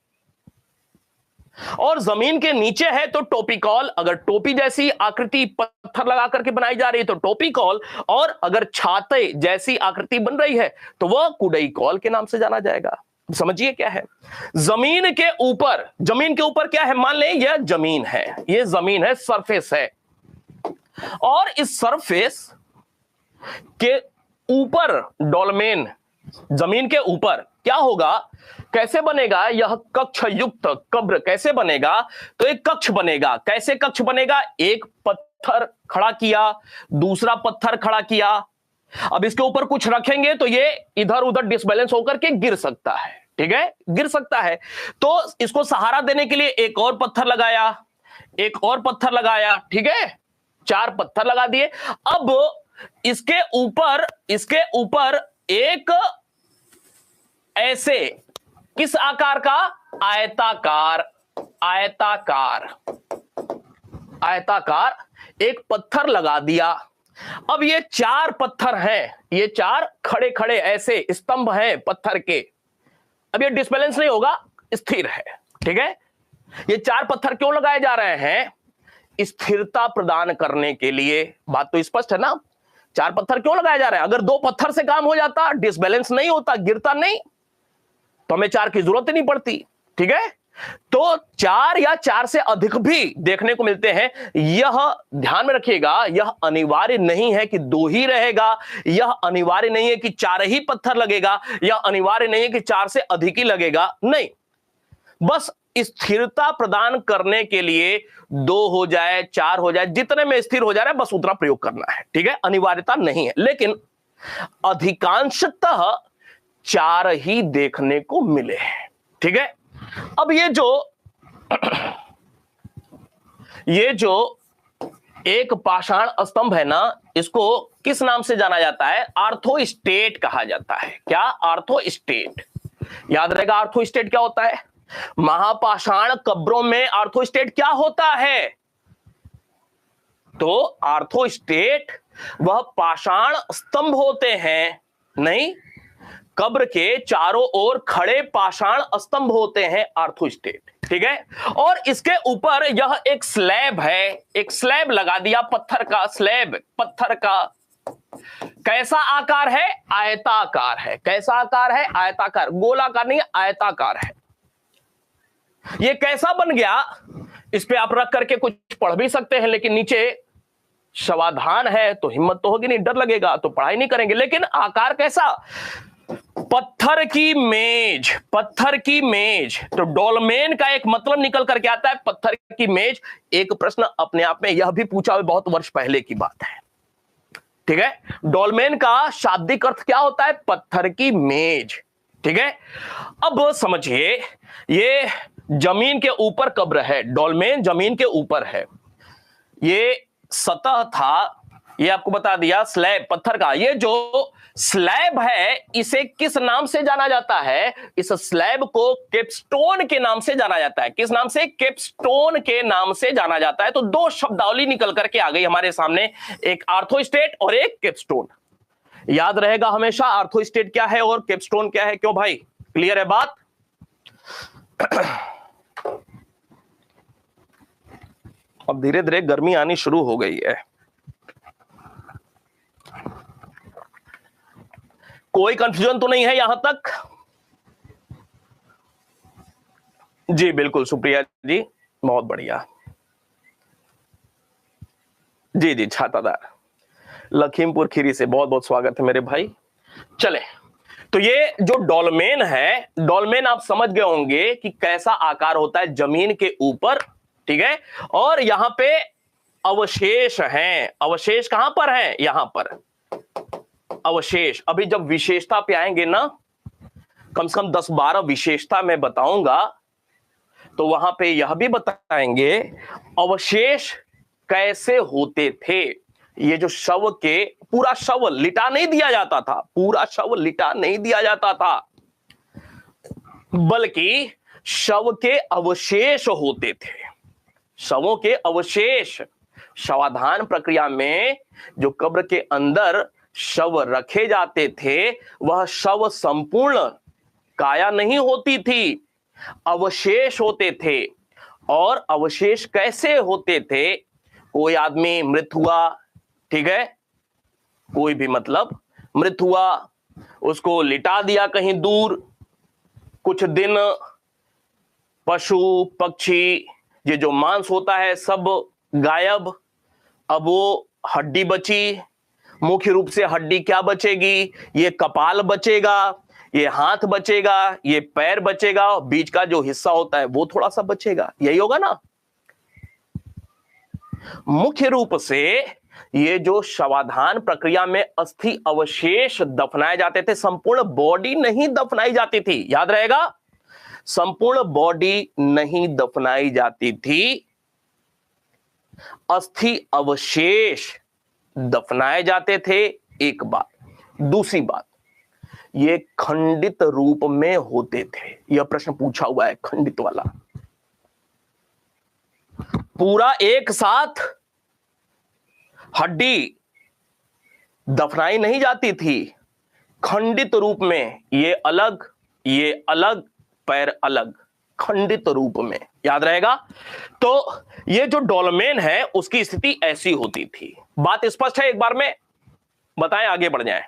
Speaker 1: और जमीन के नीचे है तो टोपिकॉल। अगर टोपी जैसी आकृति पत्थर लगा करके बनाई जा रही है तो टोपिकॉल, और अगर छाते जैसी आकृति बन रही है तो वह कुडईकॉल के नाम से जाना जाएगा। समझिए क्या है। जमीन के ऊपर क्या है? मान लें यह जमीन है, यह जमीन है, सरफेस है, और इस सरफेस के ऊपर डोलमेन, जमीन के ऊपर क्या होगा, कैसे बनेगा यह कक्ष युक्त कब्र? कैसे बनेगा? तो एक कक्ष बनेगा। कैसे कक्ष बनेगा? एक पत्थर खड़ा किया, दूसरा पत्थर खड़ा किया। अब इसके ऊपर कुछ रखेंगे तो ये इधर उधर डिसबैलेंस होकर के गिर सकता है। ठीक है, गिर सकता है। तो इसको सहारा देने के लिए एक और पत्थर लगाया, एक और पत्थर लगाया। ठीक है, 4 पत्थर लगा दिए। अब इसके ऊपर एक ऐसे, किस आकार का? आयताकार एक पत्थर लगा दिया। अब ये 4 पत्थर हैं, ये 4 खड़े खड़े ऐसे स्तंभ हैं पत्थर के। अब ये डिसबैलेंस नहीं होगा, स्थिर है। ठीक है, ये 4 पत्थर क्यों लगाए जा रहे हैं? स्थिरता प्रदान करने के लिए। बात तो स्पष्ट है ना? 4 पत्थर क्यों लगाए जा रहे हैं? अगर 2 पत्थर से काम हो जाता, डिसबैलेंस नहीं होता, गिरता नहीं, तो हमें 4 की जरूरत ही नहीं पड़ती। ठीक है, तो 4 या 4 से अधिक भी देखने को मिलते हैं। यह ध्यान में रखिएगा, यह अनिवार्य नहीं है कि 2 ही रहेगा, यह अनिवार्य नहीं है कि 4 ही पत्थर लगेगा, यह अनिवार्य नहीं है कि 4 से अधिक ही लगेगा, नहीं। बस स्थिरता प्रदान करने के लिए 2 हो जाए, 4 हो जाए, जितने में स्थिर हो जा रहा है बस उतना प्रयोग करना है, ठीक है, अनिवार्यता नहीं है। लेकिन अधिकांशतः 4 ही देखने को मिले हैं, ठीक है। अब ये जो एक पाषाण स्तंभ है ना, इसको किस नाम से जाना जाता है? आर्थोस्टेट कहा जाता है। क्या? आर्थोस्टेट। याद रहेगा आर्थोस्टेट क्या होता है? महापाषाण कब्रों में आर्थोस्टेट क्या होता है? तो आर्थोस्टेट वह पाषाण स्तंभ होते हैं, नहीं, कब्र के चारों ओर खड़े पाषाण स्तंभ होते हैं आर्थोस्टेट, ठीक है। और इसके ऊपर यह एक स्लैब है, एक स्लैब लगा दिया, पत्थर का स्लैब, पत्थर का। कैसा आकार है? आयताकार है। कैसा आकार है? आयताकार, गोलाकार नहीं, आयताकार है। ये कैसा बन गया? इस पे आप रख करके कुछ पढ़ भी सकते हैं, लेकिन नीचे समाधान है तो हिम्मत तो होगी नहीं, डर लगेगा तो पढ़ाई नहीं करेंगे। लेकिन आकार कैसा? पत्थर की मेज, पत्थर की मेज। तो डोलमेन का एक मतलब निकल करके आता है पत्थर की मेज। एक प्रश्न अपने आप में यह भी पूछा हुआ बहुत वर्ष पहले की बात है, ठीक है। डोलमेन का शाब्दिक अर्थ क्या होता है? पत्थर की मेज, ठीक है। अब समझिए, ये जमीन के ऊपर कब्र है, डोलमेन जमीन के ऊपर है, ये सतह था, ये आपको बता दिया, स्लैब पत्थर का। ये जो स्लैब है इसे किस नाम से जाना जाता है? इस स्लैब को केपस्टोन के नाम से जाना जाता है। किस नाम से? केपस्टोन के नाम से जाना जाता है। तो 2 शब्दावली निकल करके आ गई हमारे सामने, एक आर्थोस्टेट और एक केपस्टोन। याद रहेगा हमेशा आर्थोस्टेट क्या है और केपस्टोन क्या है। क्यों भाई, क्लियर है बात? अब धीरे धीरे गर्मी आनी शुरू हो गई है। कोई कंफ्यूजन तो नहीं है यहां तक? जी बिल्कुल, सुप्रिया जी, बहुत बढ़िया। जी जी, छातादार लखीमपुर खीरी से बहुत बहुत स्वागत है मेरे भाई। चले, तो ये जो डोलमेन है, डोलमेन आप समझ गए होंगे कि कैसा आकार होता है जमीन के ऊपर, ठीक है। और यहां पे अवशेष हैं। अवशेष कहां पर हैं? यहां पर अवशेष। अभी जब विशेषता पे आएंगे ना, कम से कम 10-12 विशेषता मैं बताऊंगा, तो वहां पे यह भी बताएंगे अवशेष कैसे होते थे। ये जो शव के, पूरा शव लिटा नहीं दिया जाता था, पूरा शव लिटा नहीं दिया जाता था, बल्कि शव के अवशेष होते थे। शवों के अवशेष। शवाधान प्रक्रिया में जो कब्र के अंदर शव रखे जाते थे, वह शव संपूर्ण काया नहीं होती थी, अवशेष होते थे। और अवशेष कैसे होते थे? कोई आदमी मृत हुआ, ठीक है, कोई भी मतलब मृत हुआ, उसको लिटा दिया कहीं दूर, कुछ दिन पशु पक्षी, ये जो मांस होता है सब गायब। अब वो हड्डी बची, मुख्य रूप से हड्डी क्या बचेगी? ये कपाल बचेगा, ये हाथ बचेगा, ये पैर बचेगा, बीच का जो हिस्सा होता है वो थोड़ा सा बचेगा, यही होगा ना। मुख्य रूप से ये जो शवाधान प्रक्रिया में अस्थि अवशेष दफनाए जाते थे, संपूर्ण बॉडी नहीं दफनाई जाती थी। याद रहेगा, संपूर्ण बॉडी नहीं दफनाई जाती थी, अस्थि अवशेष दफनाए जाते थे। एक बात। दूसरी बात, ये खंडित रूप में होते थे। यह प्रश्न पूछा हुआ है खंडित वाला। पूरा एक साथ हड्डी दफनाई नहीं जाती थी, खंडित रूप में, ये अलग, ये अलग, पैर अलग, खंडित रूप में। याद रहेगा। तो ये जो डोलमेन है उसकी स्थिति ऐसी होती थी। बात स्पष्ट है? एक बार में बताएं, आगे बढ़ जाएं।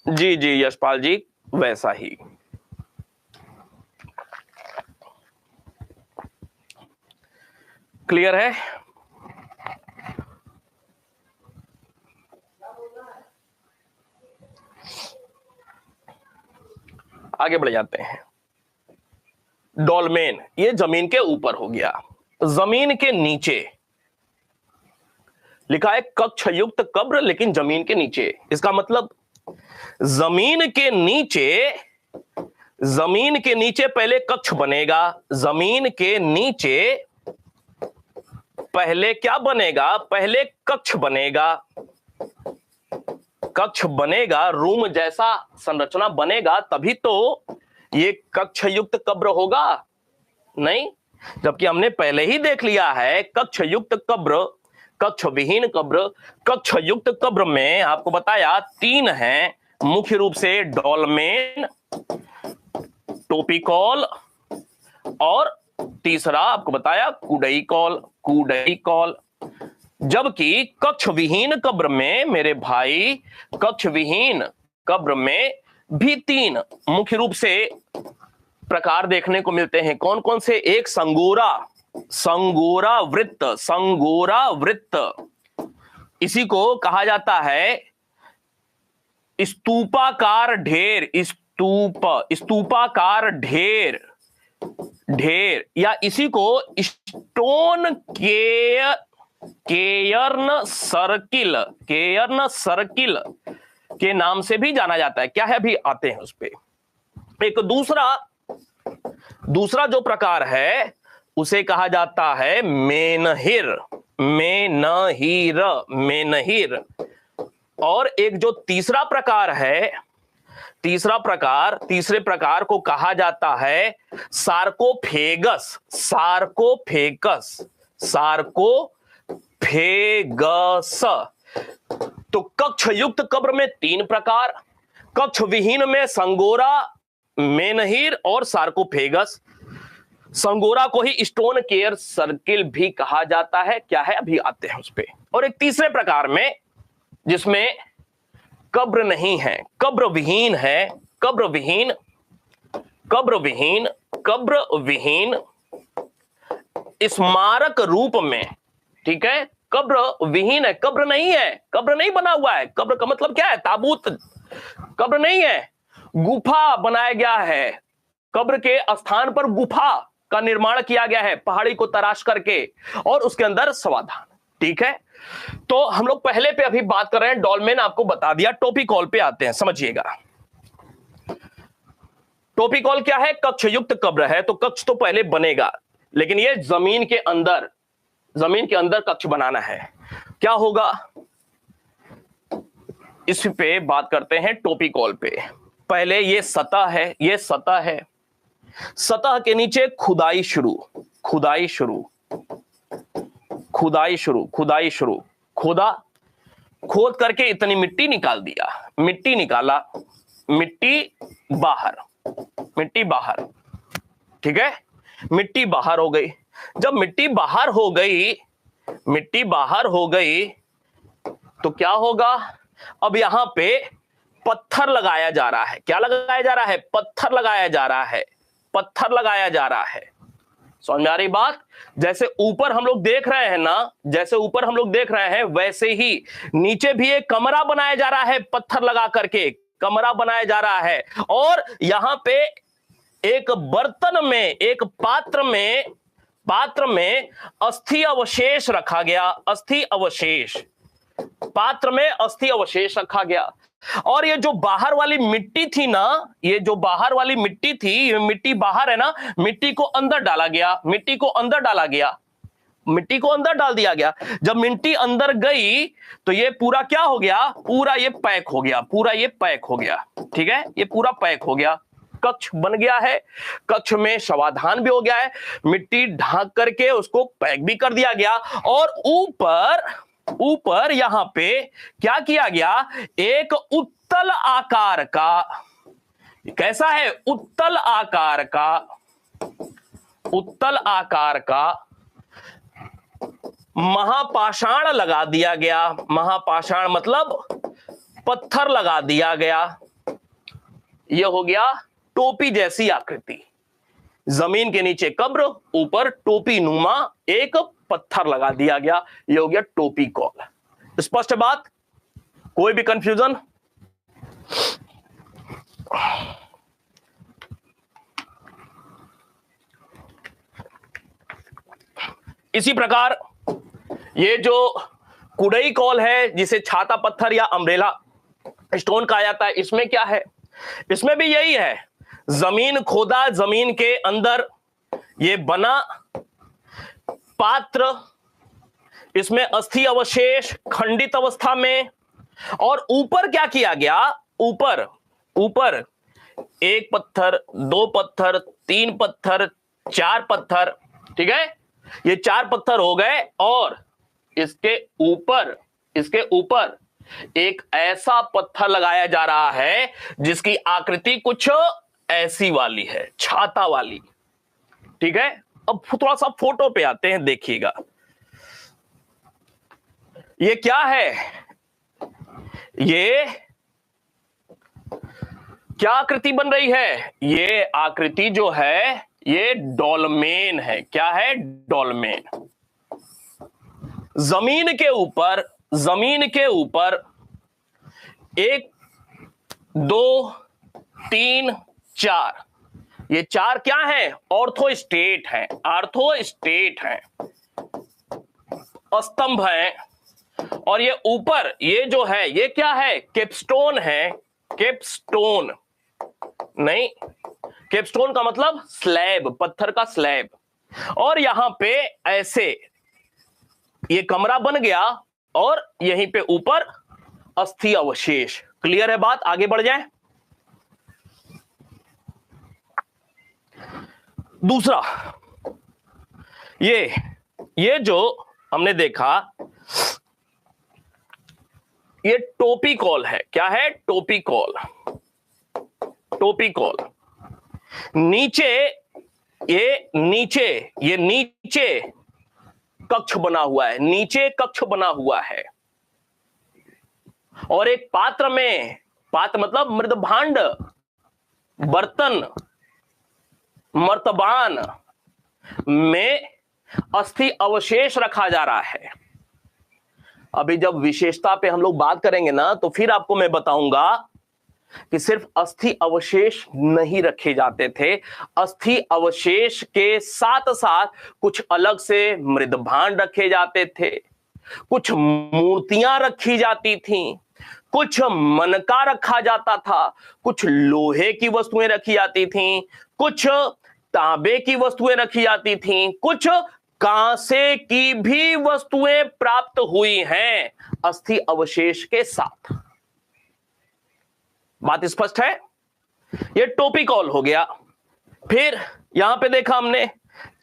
Speaker 1: जी जी यशपाल जी, वैसा ही। क्लियर है? आगे बढ़ जाते हैं। डोलमेन, ये जमीन के ऊपर हो गया। जमीन के नीचे लिखा है कक्ष युक्त कब्र, लेकिन जमीन के नीचे, इसका मतलब जमीन के नीचे पहले कक्ष बनेगा। जमीन के नीचे पहले क्या बनेगा? पहले कक्ष बनेगा। कक्ष बनेगा, रूम जैसा संरचना बनेगा, तभी तो ये कक्ष युक्त कब्र होगा। नहीं, जबकि हमने पहले ही देख लिया है कक्ष युक्त कब्र, कक्ष विहीन कब्र। कक्ष युक्त कब्र में आपको बताया 3 हैं मुख्य रूप से, डोलमेन, टोपिकॉल और तीसरा आपको बताया कुडईकॉल। जबकि कक्ष विहीन कब्र में मेरे भाई, कक्ष विहीन कब्र में भी 3 मुख्य रूप से प्रकार देखने को मिलते हैं। कौन कौन से? एक संगोरा वृत्त, इसी को कहा जाता है स्तूपाकार ढेर, स्तूपाकार ढेर, या इसी को स्टोन केयर्न सर्किल के नाम से भी जाना जाता है। क्या है, अभी आते हैं उस पे। एक दूसरा जो प्रकार है उसे कहा जाता है मेनहिर। और एक जो तीसरा प्रकार है, तीसरे प्रकार को कहा जाता है सार्कोफेगस। तो कक्ष युक्त कब्र में 3 प्रकार, कक्ष विहीन में संगोरा, मेनहिर और सार्कोफेगस। संगोरा को ही स्टोन केयर सर्किल भी कहा जाता है। क्या है, अभी आते हैं उस पे। और एक तीसरे प्रकार में जिसमें कब्र नहीं है, कब्र विहीन स्मारक रूप में, ठीक है, कब्र विहीन है, कब्र नहीं है, कब्र नहीं बना हुआ है। कब्र का मतलब क्या है? ताबूत। कब्र नहीं है, गुफा बनाया गया है। कब्र के स्थान पर गुफा का निर्माण किया गया है, पहाड़ी को तराश करके, और उसके अंदर समाधान। ठीक है, तो हम लोग पहले पे अभी बात कर रहे हैं, डोलमेन आपको बता दिया। टोपिकॉल पे आते हैं, समझिएगा। टोपिकॉल क्या है? कक्ष युक्त कब्र है, तो कक्ष तो पहले बनेगा, लेकिन ये जमीन के अंदर कक्ष बनाना है। क्या होगा, इस पे बात करते हैं। टोपिकॉल पे पहले ये सतह है, सतह के नीचे खुदाई शुरू, खोद करके इतनी मिट्टी निकाल दिया, मिट्टी बाहर, ठीक है, मिट्टी बाहर हो गई। जब मिट्टी बाहर हो गई तो क्या होगा? अब यहां पे पत्थर लगाया जा रहा है। क्या लगाया जा रहा है? पत्थर लगाया जा रहा है। समझ में आ रही बात? जैसे ऊपर हम लोग देख रहे हैं ना, वैसे ही नीचे भी एक कमरा बनाया जा रहा है, पत्थर लगा करके कमरा बनाया जा रहा है। और यहां पे एक बर्तन में, एक पात्र में अस्थि अवशेष रखा गया, पात्र में अस्थि अवशेष रखा गया। और ये जो बाहर वाली मिट्टी थी ना, ये मिट्टी बाहर है ना, मिट्टी को अंदर डाल दिया गया। जब मिट्टी अंदर गई तो ये पूरा क्या हो गया? पूरा ये पैक हो गया। ठीक है, ये पूरा पैक हो गया, कक्ष बन गया है। कक्ष में समाधान भी हो गया है, मिट्टी ढांक करके उसको पैक भी कर दिया गया। और ऊपर यहां पे क्या किया गया? एक उत्तल आकार का, कैसा है? उत्तल आकार का महापाषाण लगा दिया गया। महापाषाण मतलब पत्थर लगा दिया गया। यह हो गया टोपी जैसी आकृति। जमीन के नीचे कब्र, ऊपर टोपी नुमा एक पत्थर लगा दिया गया, ये हो गया टोपी कॉल। स्पष्ट है बात? कोई भी कंफ्यूजन? इसी प्रकार ये जो कुड़ई कॉल है, जिसे छाता पत्थर या अम्ब्रेला स्टोन कहा जाता है, इसमें क्या है? इसमें भी यही है, जमीन खोदा, जमीन के अंदर ये बना पात्र, इसमें अस्थि अवशेष खंडित अवस्था में, और ऊपर क्या किया गया? ऊपर ऊपर एक पत्थर, दो पत्थर, तीन पत्थर, चार पत्थर, ठीक है, ये चार पत्थर हो गए, और इसके ऊपर एक ऐसा पत्थर लगाया जा रहा है जिसकी आकृति कुछ ऐसी वाली है, छाता वाली, ठीक है। अब थोड़ा सा फोटो पे आते हैं, देखिएगा ये क्या है, ये क्या आकृति बन रही है? ये आकृति जो है ये डोलमेन है। क्या है? डोलमेन। जमीन के ऊपर एक, दो, तीन, चार, ये चार क्या है? ऑर्थोस्टेट है, आर्थोस्टेट है, स्तंभ है। और ये ऊपर ये जो है ये क्या है? केपस्टोन है। केपस्टोन नहीं, केपस्टोन का मतलब स्लैब, पत्थर का स्लैब। और यहां पे ऐसे ये कमरा बन गया, और यहीं पे ऊपर अस्थि अवशेष। क्लियर है बात? आगे बढ़ जाए। दूसरा, ये जो हमने देखा, ये टोपी कॉल है। क्या है? टोपी कॉल। टोपी कॉल नीचे कक्ष बना हुआ है, नीचे कक्ष बना हुआ है, और एक पात्र में, पात्र मतलब मृद भांड, बर्तन, मर्तबान में अस्थि अवशेष रखा जा रहा है। अभी जब विशेषता पे हम लोग बात करेंगे ना, तो फिर आपको मैं बताऊंगा कि सिर्फ अस्थि अवशेष नहीं रखे जाते थे, अस्थि अवशेष के साथ साथ कुछ अलग से मृद भांड रखे जाते थे, कुछ मूर्तियां रखी जाती थीं, कुछ मनका रखा जाता था, कुछ लोहे की वस्तुएं रखी जाती थीं, कुछ तांबे की वस्तुएं रखी जाती थीं, कुछ कांसे की भी वस्तुएं प्राप्त हुई हैं अस्थि अवशेष के साथ। बात स्पष्ट है? ये टोपी कॉल हो गया। फिर यहां पे देखा हमने,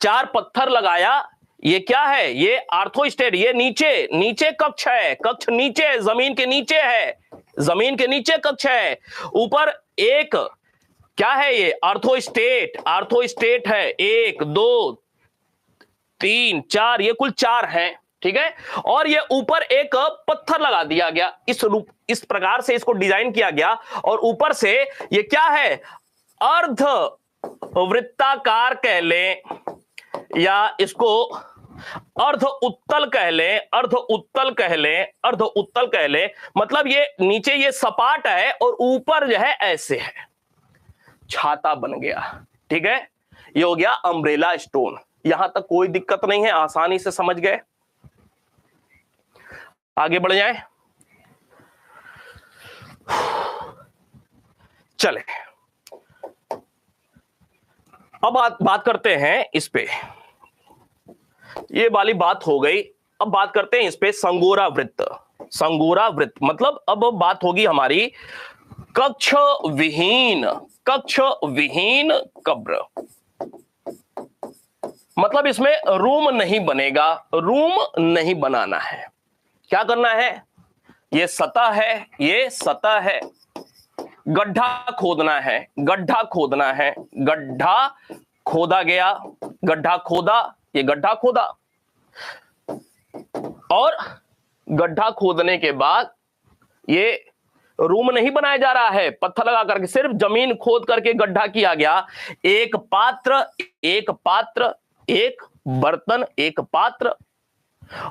Speaker 1: चार पत्थर लगाया, ये क्या है? ये आर्थोस्टेट, ये नीचे कक्ष है, कक्ष नीचे, जमीन के नीचे है, जमीन के नीचे कक्ष है। ऊपर एक क्या है? ये आर्थोस्टेट है। एक, दो, तीन, चार, ये कुल चार हैं, ठीक है। और ये ऊपर एक पत्थर लगा दिया गया, इस प्रकार से इसको डिजाइन किया गया। और ऊपर से ये क्या है? अर्ध वृत्ताकार कह लें, या इसको अर्ध उत्तल कह लें, अर्ध उत्तल कह लें। मतलब ये नीचे ये सपाट है और ऊपर जो है ऐसे है, छाता बन गया, ठीक है। ये हो गया अम्ब्रेला स्टोन। यहां तक कोई दिक्कत नहीं है, आसानी से समझ गए। आगे बढ़ जाए, चले। अब बात करते हैं इस पे, ये वाली बात हो गई। अब बात करते हैं इस पे संगोरा वृत्त। संगोरा वृत्त मतलब अब बात होगी हमारी कक्ष विहीन कब्र। मतलब इसमें रूम नहीं बनेगा, रूम नहीं बनाना है। क्या करना है? ये सतह है, गड्ढा खोदना है, गड्ढा खोदा गया, गड्ढा खोदा, ये गड्ढा खोदा, और गड्ढा खोदने के बाद ये रूम नहीं बनाया जा रहा है पत्थर लगा करके, सिर्फ जमीन खोद करके गड्ढा किया गया। एक पात्र, एक बर्तन, एक पात्र,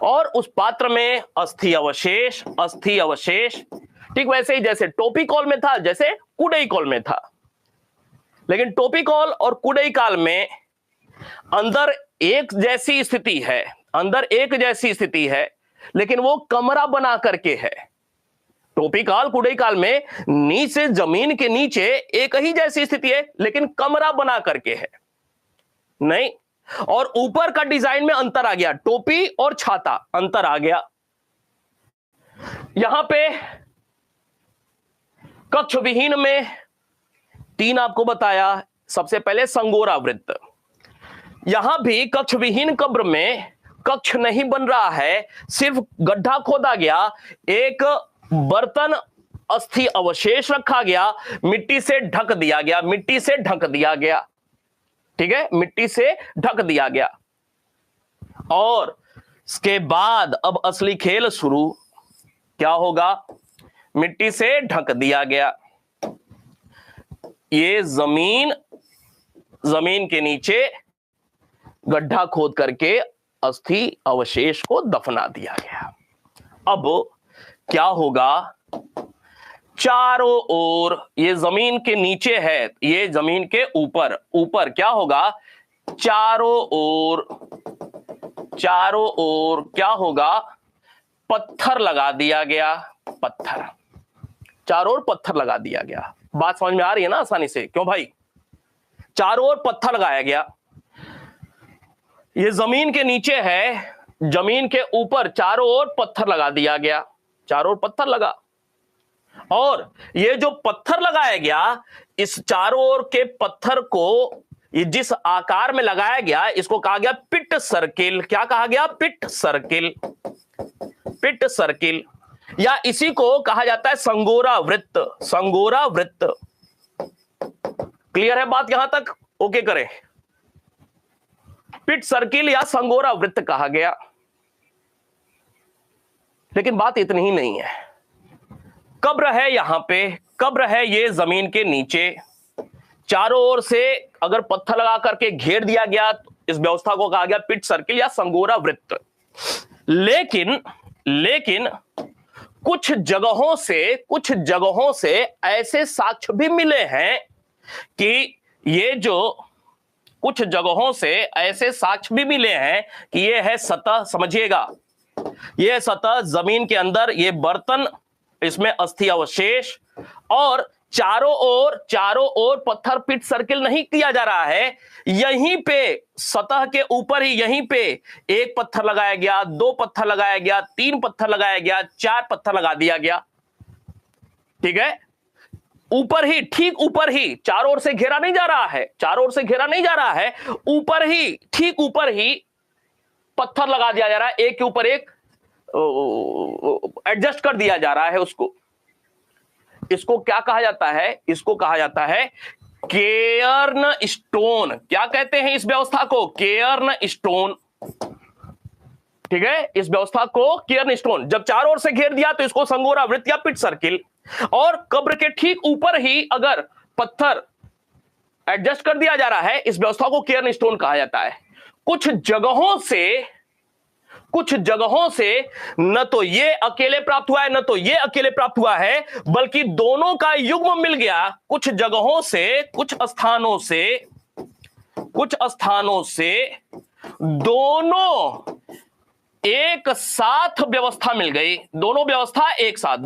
Speaker 1: और उस पात्र में अस्थि अवशेष, अस्थि अवशेष। ठीक वैसे ही जैसे टोपी कॉल में था, जैसे कुडई कॉल में था। लेकिन टोपी कॉल और कुडई काल में अंदर एक जैसी स्थिति है, अंदर एक जैसी स्थिति है, लेकिन वो कमरा बना करके है। टोपी काल कुडई काल में नीचे, जमीन के नीचे एक ही जैसी स्थिति है, लेकिन कमरा बना करके है नहीं। और ऊपर का डिजाइन में अंतर आ गया, टोपी और छाता अंतर आ गया। यहां पे कक्ष विहीन में 3 आपको बताया। सबसे पहले संगोरा वृत्त। यहां भी कक्ष विहीन कब्र में कक्ष नहीं बन रहा है, सिर्फ गड्ढा खोदा गया, एक बर्तन अस्थि अवशेष रखा गया, मिट्टी से ढक दिया गया, मिट्टी से ढक दिया गया। ठीक है, मिट्टी से ढक दिया गया। और इसके बाद अब असली खेल शुरू। क्या होगा? मिट्टी से ढक दिया गया, ये जमीन, जमीन के नीचे गड्ढा खोद करके अस्थि अवशेष को दफना दिया गया। अब क्या होगा? चारों ओर, ये जमीन के नीचे है, ये जमीन के ऊपर, ऊपर क्या होगा? चारों ओर, चारों ओर क्या होगा? पत्थर लगा दिया गया, पत्थर, चारों ओर पत्थर लगा दिया गया। बात समझ में आ रही है ना आसानी से? क्यों भाई? चारों ओर पत्थर लगाया गया। ये जमीन के नीचे है, जमीन के ऊपर चारों ओर पत्थर लगा दिया गया, चारों ओर पत्थर लगा। और ये जो पत्थर लगाया गया, इस चारों ओर के पत्थर को ये जिस आकार में लगाया गया, इसको कहा गया पिट सर्किल। क्या कहा गया? पिट सर्किल, पिट सर्किल, या इसी को कहा जाता है संगोरा वृत्त, संगोरा वृत्त। क्लियर है बात यहां तक? ओके करें। पिट सर्किल या संगोरा वृत्त कहा गया। लेकिन बात इतनी ही नहीं है। कब्र है यहां पे, कब्र है ये जमीन के नीचे, चारों ओर से अगर पत्थर लगा करके घेर दिया गया, तो इस व्यवस्था को कहा गया पिट सर्किल या संगोरा वृत्त। लेकिन कुछ जगहों से ऐसे साक्ष्य भी मिले हैं कि ये जो, कुछ जगहों से ऐसे साक्ष्य भी मिले हैं कि ये है सतह, समझिएगा, ये सतह जमीन के अंदर, ये बर्तन, इसमें अस्थि अवशेष, और चारों ओर पत्थर पिट सर्किल नहीं किया जा रहा है। यहीं पे सतह के ऊपर ही, यहीं पे एक पत्थर लगाया गया, 2 पत्थर लगाया गया, 3 पत्थर लगाया गया, 4 पत्थर लगा दिया गया। ठीक है, ऊपर ही, ठीक ऊपर ही, चारों ओर से घेरा नहीं जा रहा है, चारों ओर से घेरा नहीं जा रहा है, ऊपर ही, ठीक ऊपर ही पत्थर लगा दिया जा रहा है, एक के ऊपर एक एडजस्ट कर दिया जा रहा है उसको। इसको क्या कहा जाता है? इसको कहा जाता है केयर्न स्टोन। क्या कहते हैं इस व्यवस्था को? Cairn stone. ठीक है, इस व्यवस्था को केयर्न स्टोन। जब चारों ओर से घेर दिया तो इसको संगोरा वृत्त या पिट सर्किल, और कब्र के ठीक ऊपर ही अगर पत्थर एडजस्ट कर दिया जा रहा है, इस व्यवस्था को केयर्न स्टोन कहा जाता है। कुछ जगहों से न तो ये अकेले प्राप्त हुआ है, न तो ये अकेले प्राप्त हुआ है, बल्कि दोनों का युग्म मिल गया। कुछ जगहों से, कुछ स्थानों से दोनों एक साथ व्यवस्था मिल गई, दोनों व्यवस्था एक साथ।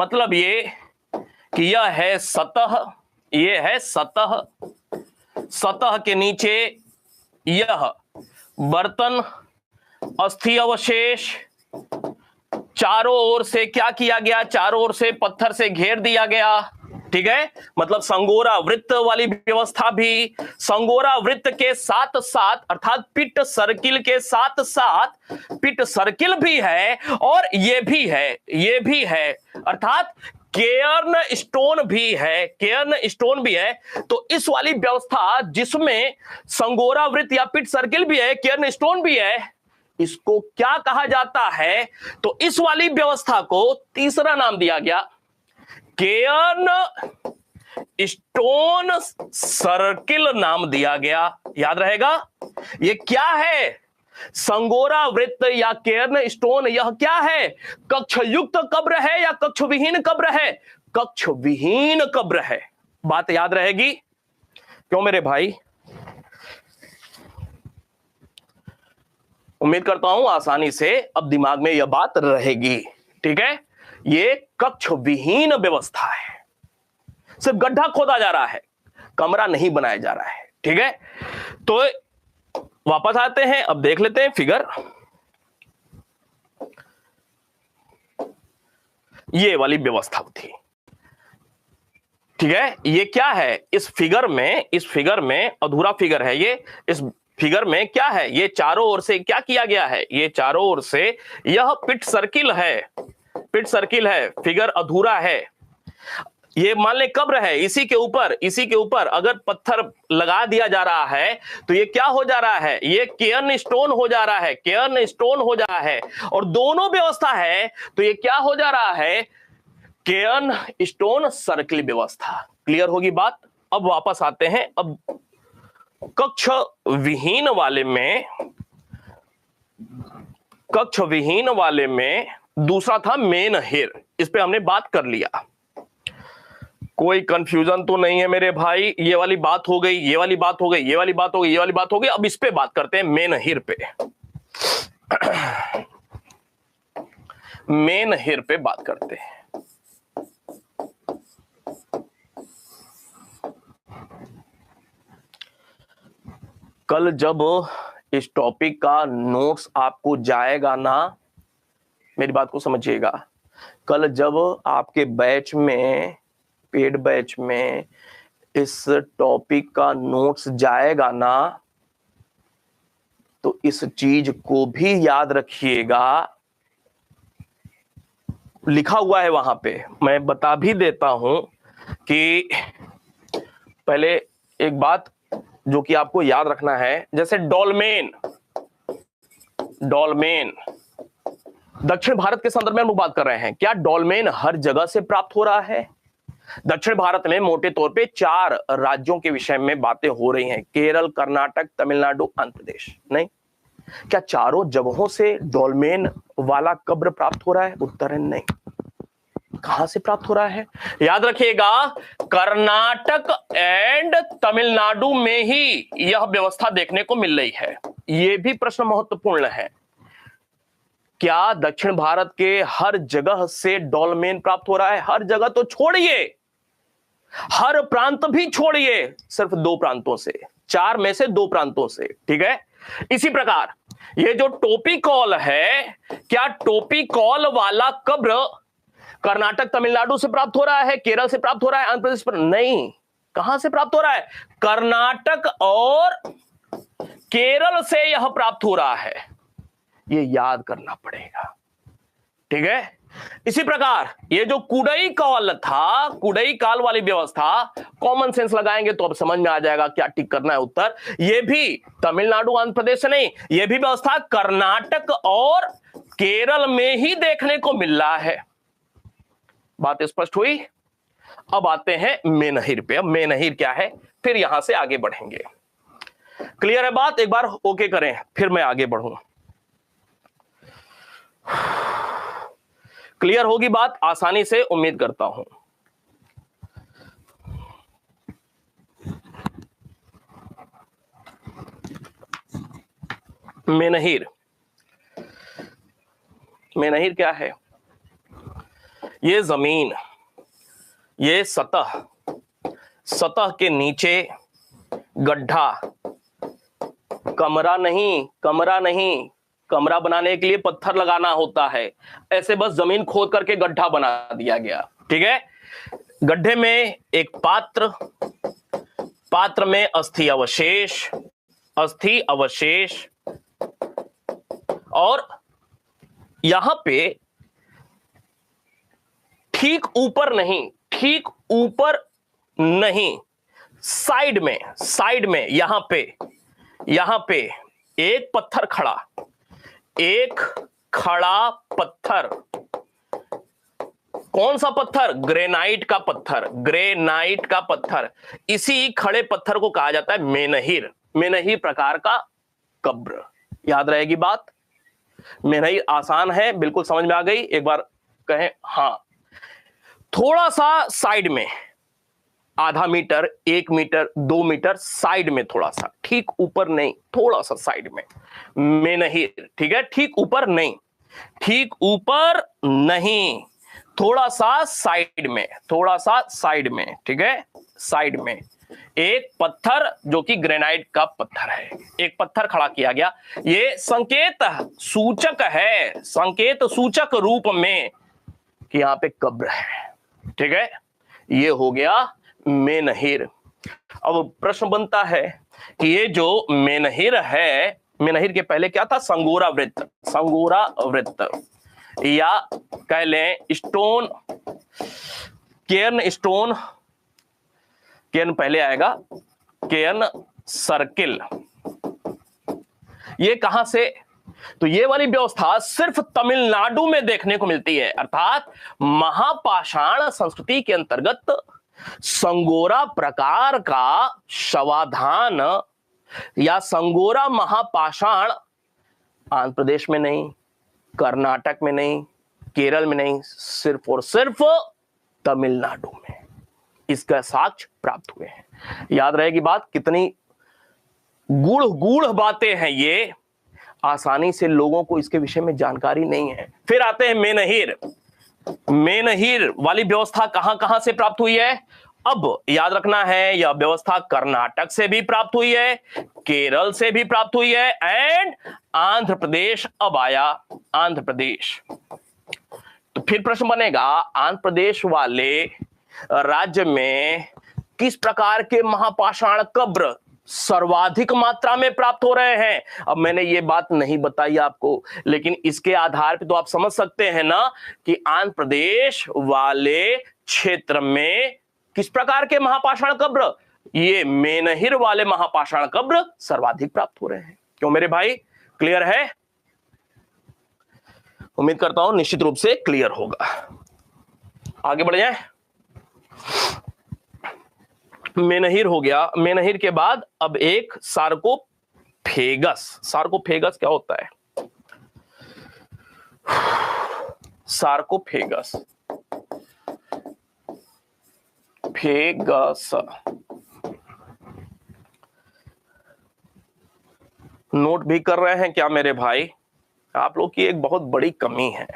Speaker 1: मतलब ये कि यह है सतह, ये है सतह, सतह के नीचे यह बर्तन, अस्थि अवशेष, चारों ओर से क्या किया गया? चारों ओर से पत्थर से घेर दिया गया। ठीक है, मतलब संगोरा वृत्त वाली व्यवस्था भी, संगोरा वृत्त के साथ साथ अर्थात पिट सर्किल के साथ साथ पिट सर्किल भी है, और ये भी है अर्थात केयर्न स्टोन भी है। तो इस वाली व्यवस्था जिसमें संगोरा वृत्त या पिट सर्किल भी है, केयर्न स्टोन भी है, इसको क्या कहा जाता है? तो इस वाली व्यवस्था को तीसरा नाम दिया गया स्टोन सर्किल नाम दिया गया। याद रहेगा, ये क्या है? संगोरा वृत्त या केर्न स्टोन, यह क्या है? कक्षयुक्त कब्र है या कक्ष विहीन कब्र है? कक्ष विहीन कब्र है। बात याद रहेगी? क्यों मेरे भाई? उम्मीद करता हूं आसानी से अब दिमाग में यह बात रहेगी। ठीक है, ये कक्ष विहीन व्यवस्था है, सिर्फ गड्ढा खोदा जा रहा है, कमरा नहीं बनाया जा रहा है। ठीक है, तो वापस आते हैं, अब देख लेते हैं फिगर। ये वाली व्यवस्था थी। ठीक है, ये क्या है? इस फिगर में अधूरा फिगर है ये। इस फिगर में क्या है? ये चारों ओर से क्या किया गया है? ये चारों ओर से यह पिट सर्किल है, फिगर अधूरा है। ये मान ले कब्र है, इसी के ऊपर अगर पत्थर लगा दिया जा रहा है तो ये क्या हो जा रहा है? ये केर्न स्टोन हो जा रहा है, और दोनों व्यवस्था है तो ये क्या हो जा रहा है? केर्न स्टोन सर्किल व्यवस्था। क्लियर होगी बात? अब वापस आते हैं, अब कक्ष विहीन वाले में दूसरा था मेनहिर। इस पे हमने बात कर लिया, कोई कंफ्यूजन तो नहीं है मेरे भाई? ये वाली बात हो गई, ये वाली बात हो गई, ये वाली बात हो गई, ये वाली बात हो गई। अब इस पे बात करते हैं, मेनहिर पे। मेनहिर पे बात करते हैं। कल जब इस टॉपिक का नोट्स आपको जाएगा ना, मेरी बात को समझिएगा, कल जब आपके बैच में, पेड बैच में इस टॉपिक का नोट्स जाएगा ना, तो इस चीज को भी याद रखिएगा। लिखा हुआ है वहां पे, मैं बता भी देता हूं कि पहले एक बात जो कि आपको याद रखना है, जैसे डोलमेन दक्षिण भारत के संदर्भ में हम बात कर रहे हैं। क्या डोलमेन हर जगह से प्राप्त हो रहा है? दक्षिण भारत में मोटे तौर पे 4 राज्यों के विषय में बातें हो रही हैं, केरल, कर्नाटक, तमिलनाडु, आंध्र प्रदेश। नहीं, क्या चारों जगहों से डोलमेन वाला कब्र प्राप्त हो रहा है? उत्तर है नहीं। कहां से प्राप्त हो रहा है? याद रखिएगा, कर्नाटक एंड तमिलनाडु में ही यह व्यवस्था देखने को मिल रही है। यह भी प्रश्न महत्वपूर्ण है। क्या दक्षिण भारत के हर जगह से डोलमेन प्राप्त हो रहा है? हर जगह तो छोड़िए, हर प्रांत भी छोड़िए, सिर्फ 2 प्रांतों से, 4 में से 2 प्रांतों से। ठीक है, इसी प्रकार ये जो टोपी कॉल है, क्या टोपी कॉल वाला कब्र कर्नाटक तमिलनाडु से प्राप्त हो रहा है, केरल से प्राप्त हो रहा है, आंध्र प्रदेश पर? नहीं। कहां से प्राप्त हो रहा है? कर्नाटक और केरल से यह प्राप्त हो रहा है। ये याद करना पड़ेगा। ठीक है, इसी प्रकार ये जो कुडई कॉल था, कुडई काल वाली व्यवस्था, कॉमन सेंस लगाएंगे तो अब समझ में आ जाएगा क्या टिक करना है उत्तर। ये भी तमिलनाडु आंध्र प्रदेश से नहीं, ये भी व्यवस्था कर्नाटक और केरल में ही देखने को मिल रहा है। बात स्पष्ट हुई? अब आते हैं मेनहिर पे। अब मेनहिर क्या है, फिर यहां से आगे बढ़ेंगे। क्लियर है बात? एक बार ओके करें, फिर मैं आगे बढ़ूं। क्लियर होगी बात आसानी से, उम्मीद करता हूं। मेनहिर क्या है? ये जमीन, ये सतह के नीचे गड्ढा, कमरा नहीं, कमरा बनाने के लिए पत्थर लगाना होता है, ऐसे बस जमीन खोद करके गड्ढा बना दिया गया। ठीक है, गड्ढे में एक पात्र में अस्थि अवशेष, और यहां पे ठीक ऊपर नहीं, साइड में यहां पे एक पत्थर खड़ा, एक खड़ा पत्थर कौन सा पत्थर? ग्रेनाइट का पत्थर, ग्रेनाइट का पत्थर। इसी खड़े पत्थर को कहा जाता है मेनहिर, मेनहिर प्रकार का कब्र। याद रहेगी बात। मेनहिर आसान है, बिल्कुल समझ में आ गई? एक बार कहें हाँ। थोड़ा सा साइड में, आधा मीटर, 1 मीटर, 2 मीटर साइड में, थोड़ा सा, ठीक ऊपर नहीं, थोड़ा सा साइड में मेनहिर। ठीक है, ठीक ऊपर नहीं, ठीक ऊपर नहीं, थोड़ा सा साइड में, थोड़ा सा साइड में। ठीक है, साइड में एक पत्थर जो कि ग्रेनाइट का पत्थर है, एक पत्थर खड़ा किया गया। ये संकेत सूचक है, संकेत सूचक रूप में कि यहां पे कब्र है। ठीक है, ये हो गया मेनहिर। अब प्रश्न बनता है कि ये जो मेनहिर है, मेनहिर के पहले क्या था? संगोरा वृत्त, संगोरा वृत्त, या कह लें स्टोन, केर्न स्टोन, केर्न पहले आएगा, केर्न सर्किल। ये कहां से? तो ये वाली व्यवस्था सिर्फ तमिलनाडु में देखने को मिलती है, अर्थात महापाषाण संस्कृति के अंतर्गत संगोरा प्रकार का शवाधान या संगोरा महापाषाण आंध्र प्रदेश में नहीं, कर्नाटक में नहीं, केरल में नहीं, सिर्फ और सिर्फ तमिलनाडु में इसका साक्ष्य प्राप्त हुए हैं। याद रहेगी बात। कितनी गूढ़ गूढ़ बातें हैं ये, आसानी से लोगों को इसके विषय में जानकारी नहीं है। फिर आते हैं मेनहिर। मेनहिर वाली व्यवस्था कहां कहां से प्राप्त हुई है? अब याद रखना है, यह व्यवस्था कर्नाटक से भी प्राप्त हुई है, केरल से भी प्राप्त हुई है, एंड आंध्र प्रदेश अब आया, आंध्र प्रदेश। तो फिर प्रश्न बनेगा, आंध्र प्रदेश वाले राज्य में किस प्रकार के महापाषाण कब्र सर्वाधिक मात्रा में प्राप्त हो रहे हैं? अब मैंने ये बात नहीं बताई आपको, लेकिन इसके आधार पर तो आप समझ सकते हैं ना कि आंध्र प्रदेश वाले क्षेत्र में किस प्रकार के महापाषाण कब्र, ये मेनहिर वाले महापाषाण कब्र सर्वाधिक प्राप्त हो रहे हैं। क्यों मेरे भाई, क्लियर है? उम्मीद करता हूं निश्चित रूप से क्लियर होगा। आगे बढ़ जाए। मेनहिर हो गया, मेनहिर के बाद अब एक सार्कोफेगस। सार्कोफेगस क्या होता है? सार्कोफेगस, फेगस, नोट भी कर रहे हैं क्या मेरे भाई? आप लोग की एक बहुत बड़ी कमी है।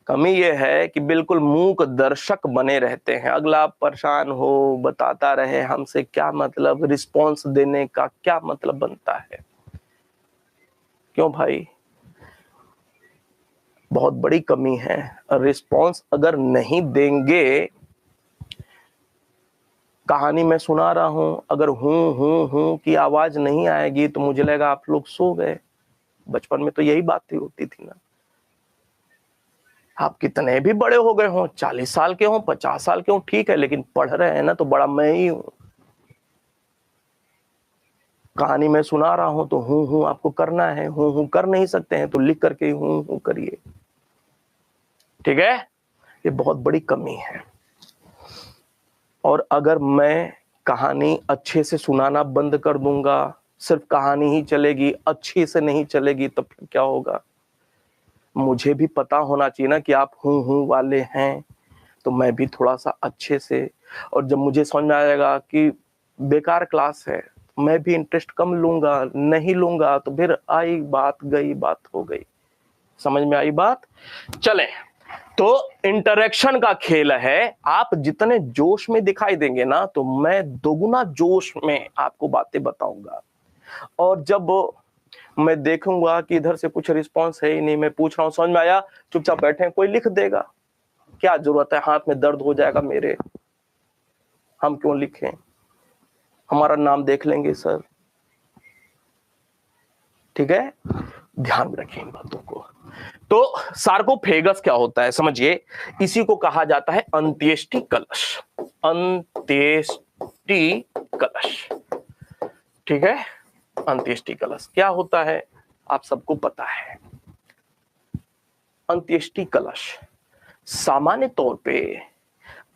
Speaker 1: कमी यह है कि बिल्कुल मूक दर्शक बने रहते हैं। अगला परेशान हो, बताता रहे, हमसे क्या मतलब, रिस्पॉन्स देने का क्या मतलब बनता है? क्यों भाई? बहुत बड़ी कमी है। रिस्पॉन्स अगर नहीं देंगे, कहानी मैं सुना रहा हूं, अगर हूं की आवाज नहीं आएगी तो मुझे लगा आप लोग सो गए। बचपन में तो यही बातें होती थी ना। आप कितने भी बड़े हो गए हो, 40 साल के हो, 50 साल के हो, ठीक है, लेकिन पढ़ रहे हैं ना तो बड़ा मैं ही हूं। कहानी मैं सुना रहा हूं तो हूं आपको करना है। हूं कर नहीं सकते हैं तो लिख करके हूं करिए। ठीक है, ये बहुत बड़ी कमी है। और अगर मैं कहानी अच्छे से सुनाना बंद कर दूंगा, सिर्फ कहानी ही चलेगी, अच्छी से नहीं चलेगी, तब फिर क्या होगा? मुझे भी पता होना चाहिए ना कि आप हूं वाले हैं, तो मैं भी थोड़ा सा अच्छे से, और जब मुझे समझ में आएगा कि बेकार क्लास है, मैं भी इंटरेस्ट कम लूंगा, नहीं लूंगा, तो फिर आई बात, गई बात, हो गई। समझ में आई बात? चलें, तो इंटरेक्शन का खेल है। आप जितने जोश में दिखाई देंगे ना, तो मैं दोगुना जोश में आपको बातें बताऊंगा। और जब मैं देखूंगा कि इधर से कुछ रिस्पांस है ही नहीं, मैं पूछ रहा हूं, समझ में आया, चुपचाप बैठे, कोई लिख देगा, क्या जरूरत है, हाथ में दर्द हो जाएगा मेरे, हम क्यों लिखें, हमारा नाम देख लेंगे सर। ठीक है, ध्यान में रखिए इन बातों को। तो सार्कोफेगस क्या होता है समझिए, इसी को कहा जाता है अंत्येष्टि कलश, अंत्येष्टि कलश। ठीक है, अंत्येष्टि कलश क्या होता है आप सबको पता है। अंत्येष्टि कलश सामान्य तौर पे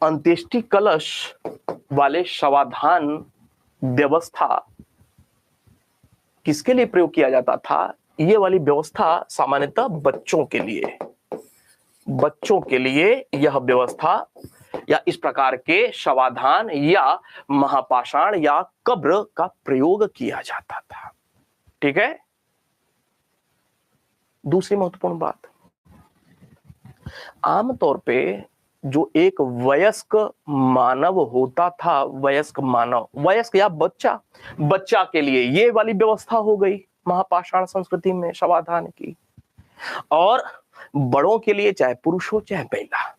Speaker 1: अंत्येष्टि कलश वाले शवाधान व्यवस्था किसके लिए प्रयोग किया जाता था? ये वाली व्यवस्था सामान्यतः बच्चों के लिए, बच्चों के लिए यह व्यवस्था या इस प्रकार के शवाधान या महापाषाण या कब्र का प्रयोग किया जाता था। ठीक है। दूसरी महत्वपूर्ण बात, आमतौर पे जो एक वयस्क मानव होता था, वयस्क मानव, वयस्क या बच्चा, बच्चा के लिए ये वाली व्यवस्था हो गई महापाषाण संस्कृति में शवाधान की। और बड़ों के लिए, चाहे पुरुष हो चाहे महिला,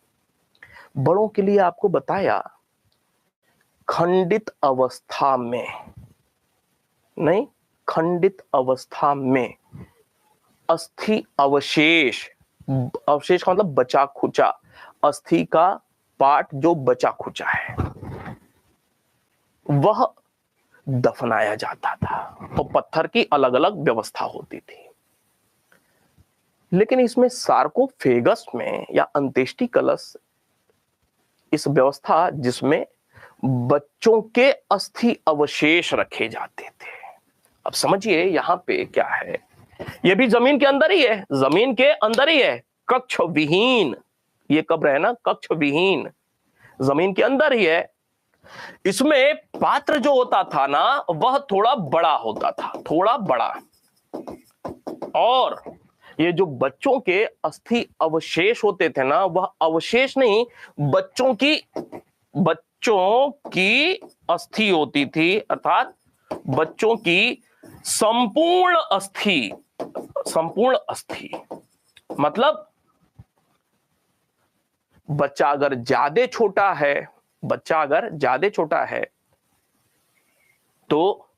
Speaker 1: बड़ों के लिए आपको बताया खंडित अवस्था में, नहीं, खंडित अवस्था में अस्थि अवशेष, अवशेष का मतलब बचा खुचा, अस्थि का पार्ट जो बचा खुचा है वह दफनाया जाता था और पत्थर की अलग अलग व्यवस्था होती थी। लेकिन इसमें सार्कोफेगस में या अंत्येष्टि कलश, इस व्यवस्था जिसमें बच्चों के अस्थि अवशेष रखे जाते थे। अब समझिए यहां पे क्या है, ये भी जमीन के अंदर ही है, जमीन के अंदर ही है, कक्ष विहीन ये कब्र है ना, कक्ष विहीन, जमीन के अंदर ही है। इसमें पात्र जो होता था ना वह थोड़ा बड़ा होता था, थोड़ा बड़ा। और ये जो बच्चों के अस्थि अवशेष होते थे ना, वह अवशेष नहीं, बच्चों की अस्थि होती थी, अर्थात बच्चों की संपूर्ण अस्थि, संपूर्ण अस्थि मतलब बच्चा अगर ज्यादा छोटा है, बच्चा अगर ज्यादा छोटा है तो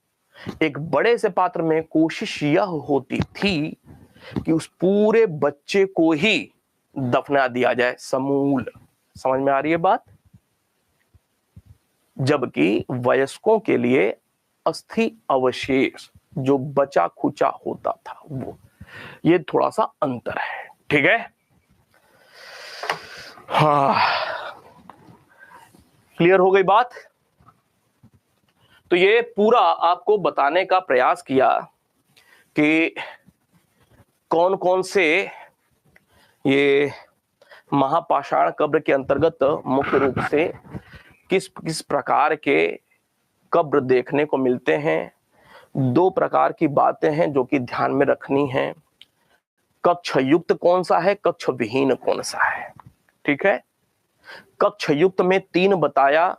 Speaker 1: एक बड़े से पात्र में कोशिश यह होती थी कि उस पूरे बच्चे को ही दफना दिया जाए समूल। समझ में आ रही है बात? जबकि वयस्कों के लिए अस्थि अवशेष जो बचा खुचा होता था वो, ये थोड़ा सा अंतर है। ठीक है। हाँ, क्लियर हो गई बात? तो ये पूरा आपको बताने का प्रयास किया कि कौन कौन से ये महापाषाण कब्र के अंतर्गत मुख्य रूप से किस किस प्रकार के कब्र देखने को मिलते हैं। दो प्रकार की बातें हैं जो कि ध्यान में रखनी है, कक्ष युक्त कौन सा है, कक्ष विहीन कौन सा है। ठीक है। कक्ष युक्त में 3 बताया,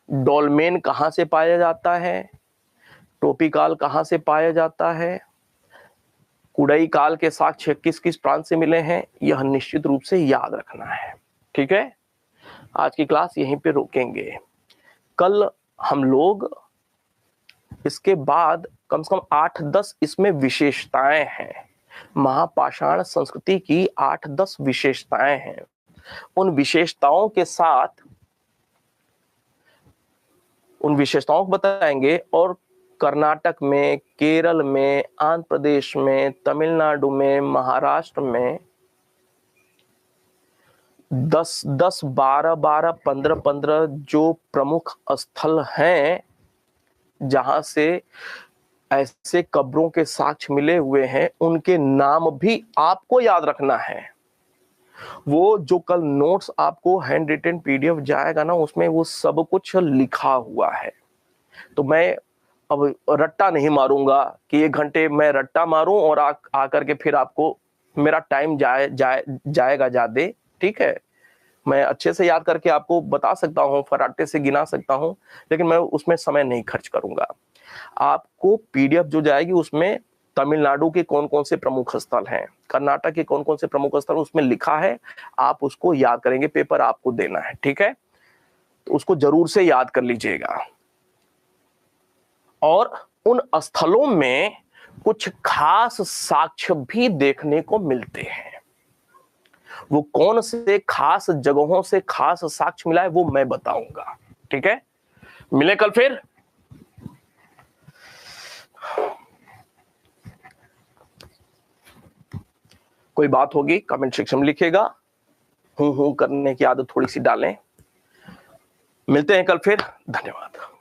Speaker 1: डोलमेन कहां से पाया जाता है, टोपिकाल कहां से पाया जाता है, कुड़ई काल के साक्ष्य किस किस प्रांत से मिले हैं, यह निश्चित रूप से याद रखना है। ठीक है। आज की क्लास यहीं पे रोकेंगे। कल हम लोग इसके बाद कम से कम 8-10 इसमें विशेषताएं हैं, महापाषाण संस्कृति की 8-10 विशेषताएं हैं। उन विशेषताओं के साथ उन विशेषताओं को बताएंगे और कर्नाटक में, केरल में, आंध्र प्रदेश में, तमिलनाडु में, महाराष्ट्र में 10-10, 12-12, 15-15 जो प्रमुख स्थल हैं जहां से ऐसे कब्रों के साक्ष्य मिले हुए हैं, उनके नाम भी आपको याद रखना है। वो जो कल नोट्स आपको हैंड रिटन पीडीएफ जाएगा ना, उसमें वो सब कुछ लिखा हुआ है। तो मैं अब रट्टा नहीं मारूंगा कि 1 घंटे मैं रट्टा मारूं और आकर के फिर आपको मेरा टाइम जाएगा ज्यादा। ठीक है। मैं अच्छे से याद करके आपको बता सकता हूं, फराटे से गिना सकता हूं, लेकिन मैं उसमें समय नहीं खर्च करूंगा। आपको पीडीएफ जो जाएगी उसमें तमिलनाडु के कौन कौन से प्रमुख स्थल हैं, कर्नाटक के कौन कौन से प्रमुख स्थल उसमें लिखा है, आप उसको याद करेंगे, पेपर आपको देना है। ठीक है। तो उसको जरूर से याद कर लीजिएगा। और उन स्थलों में कुछ खास साक्ष्य भी देखने को मिलते हैं। वो कौन से खास जगहों से खास साक्ष्य मिला है वो मैं बताऊंगा। ठीक है। मिले कल फिर। कोई बात होगी कमेंट सेक्शन में लिखिएगा। हूं करने की आदत थोड़ी सी डालें। मिलते हैं कल फिर। धन्यवाद।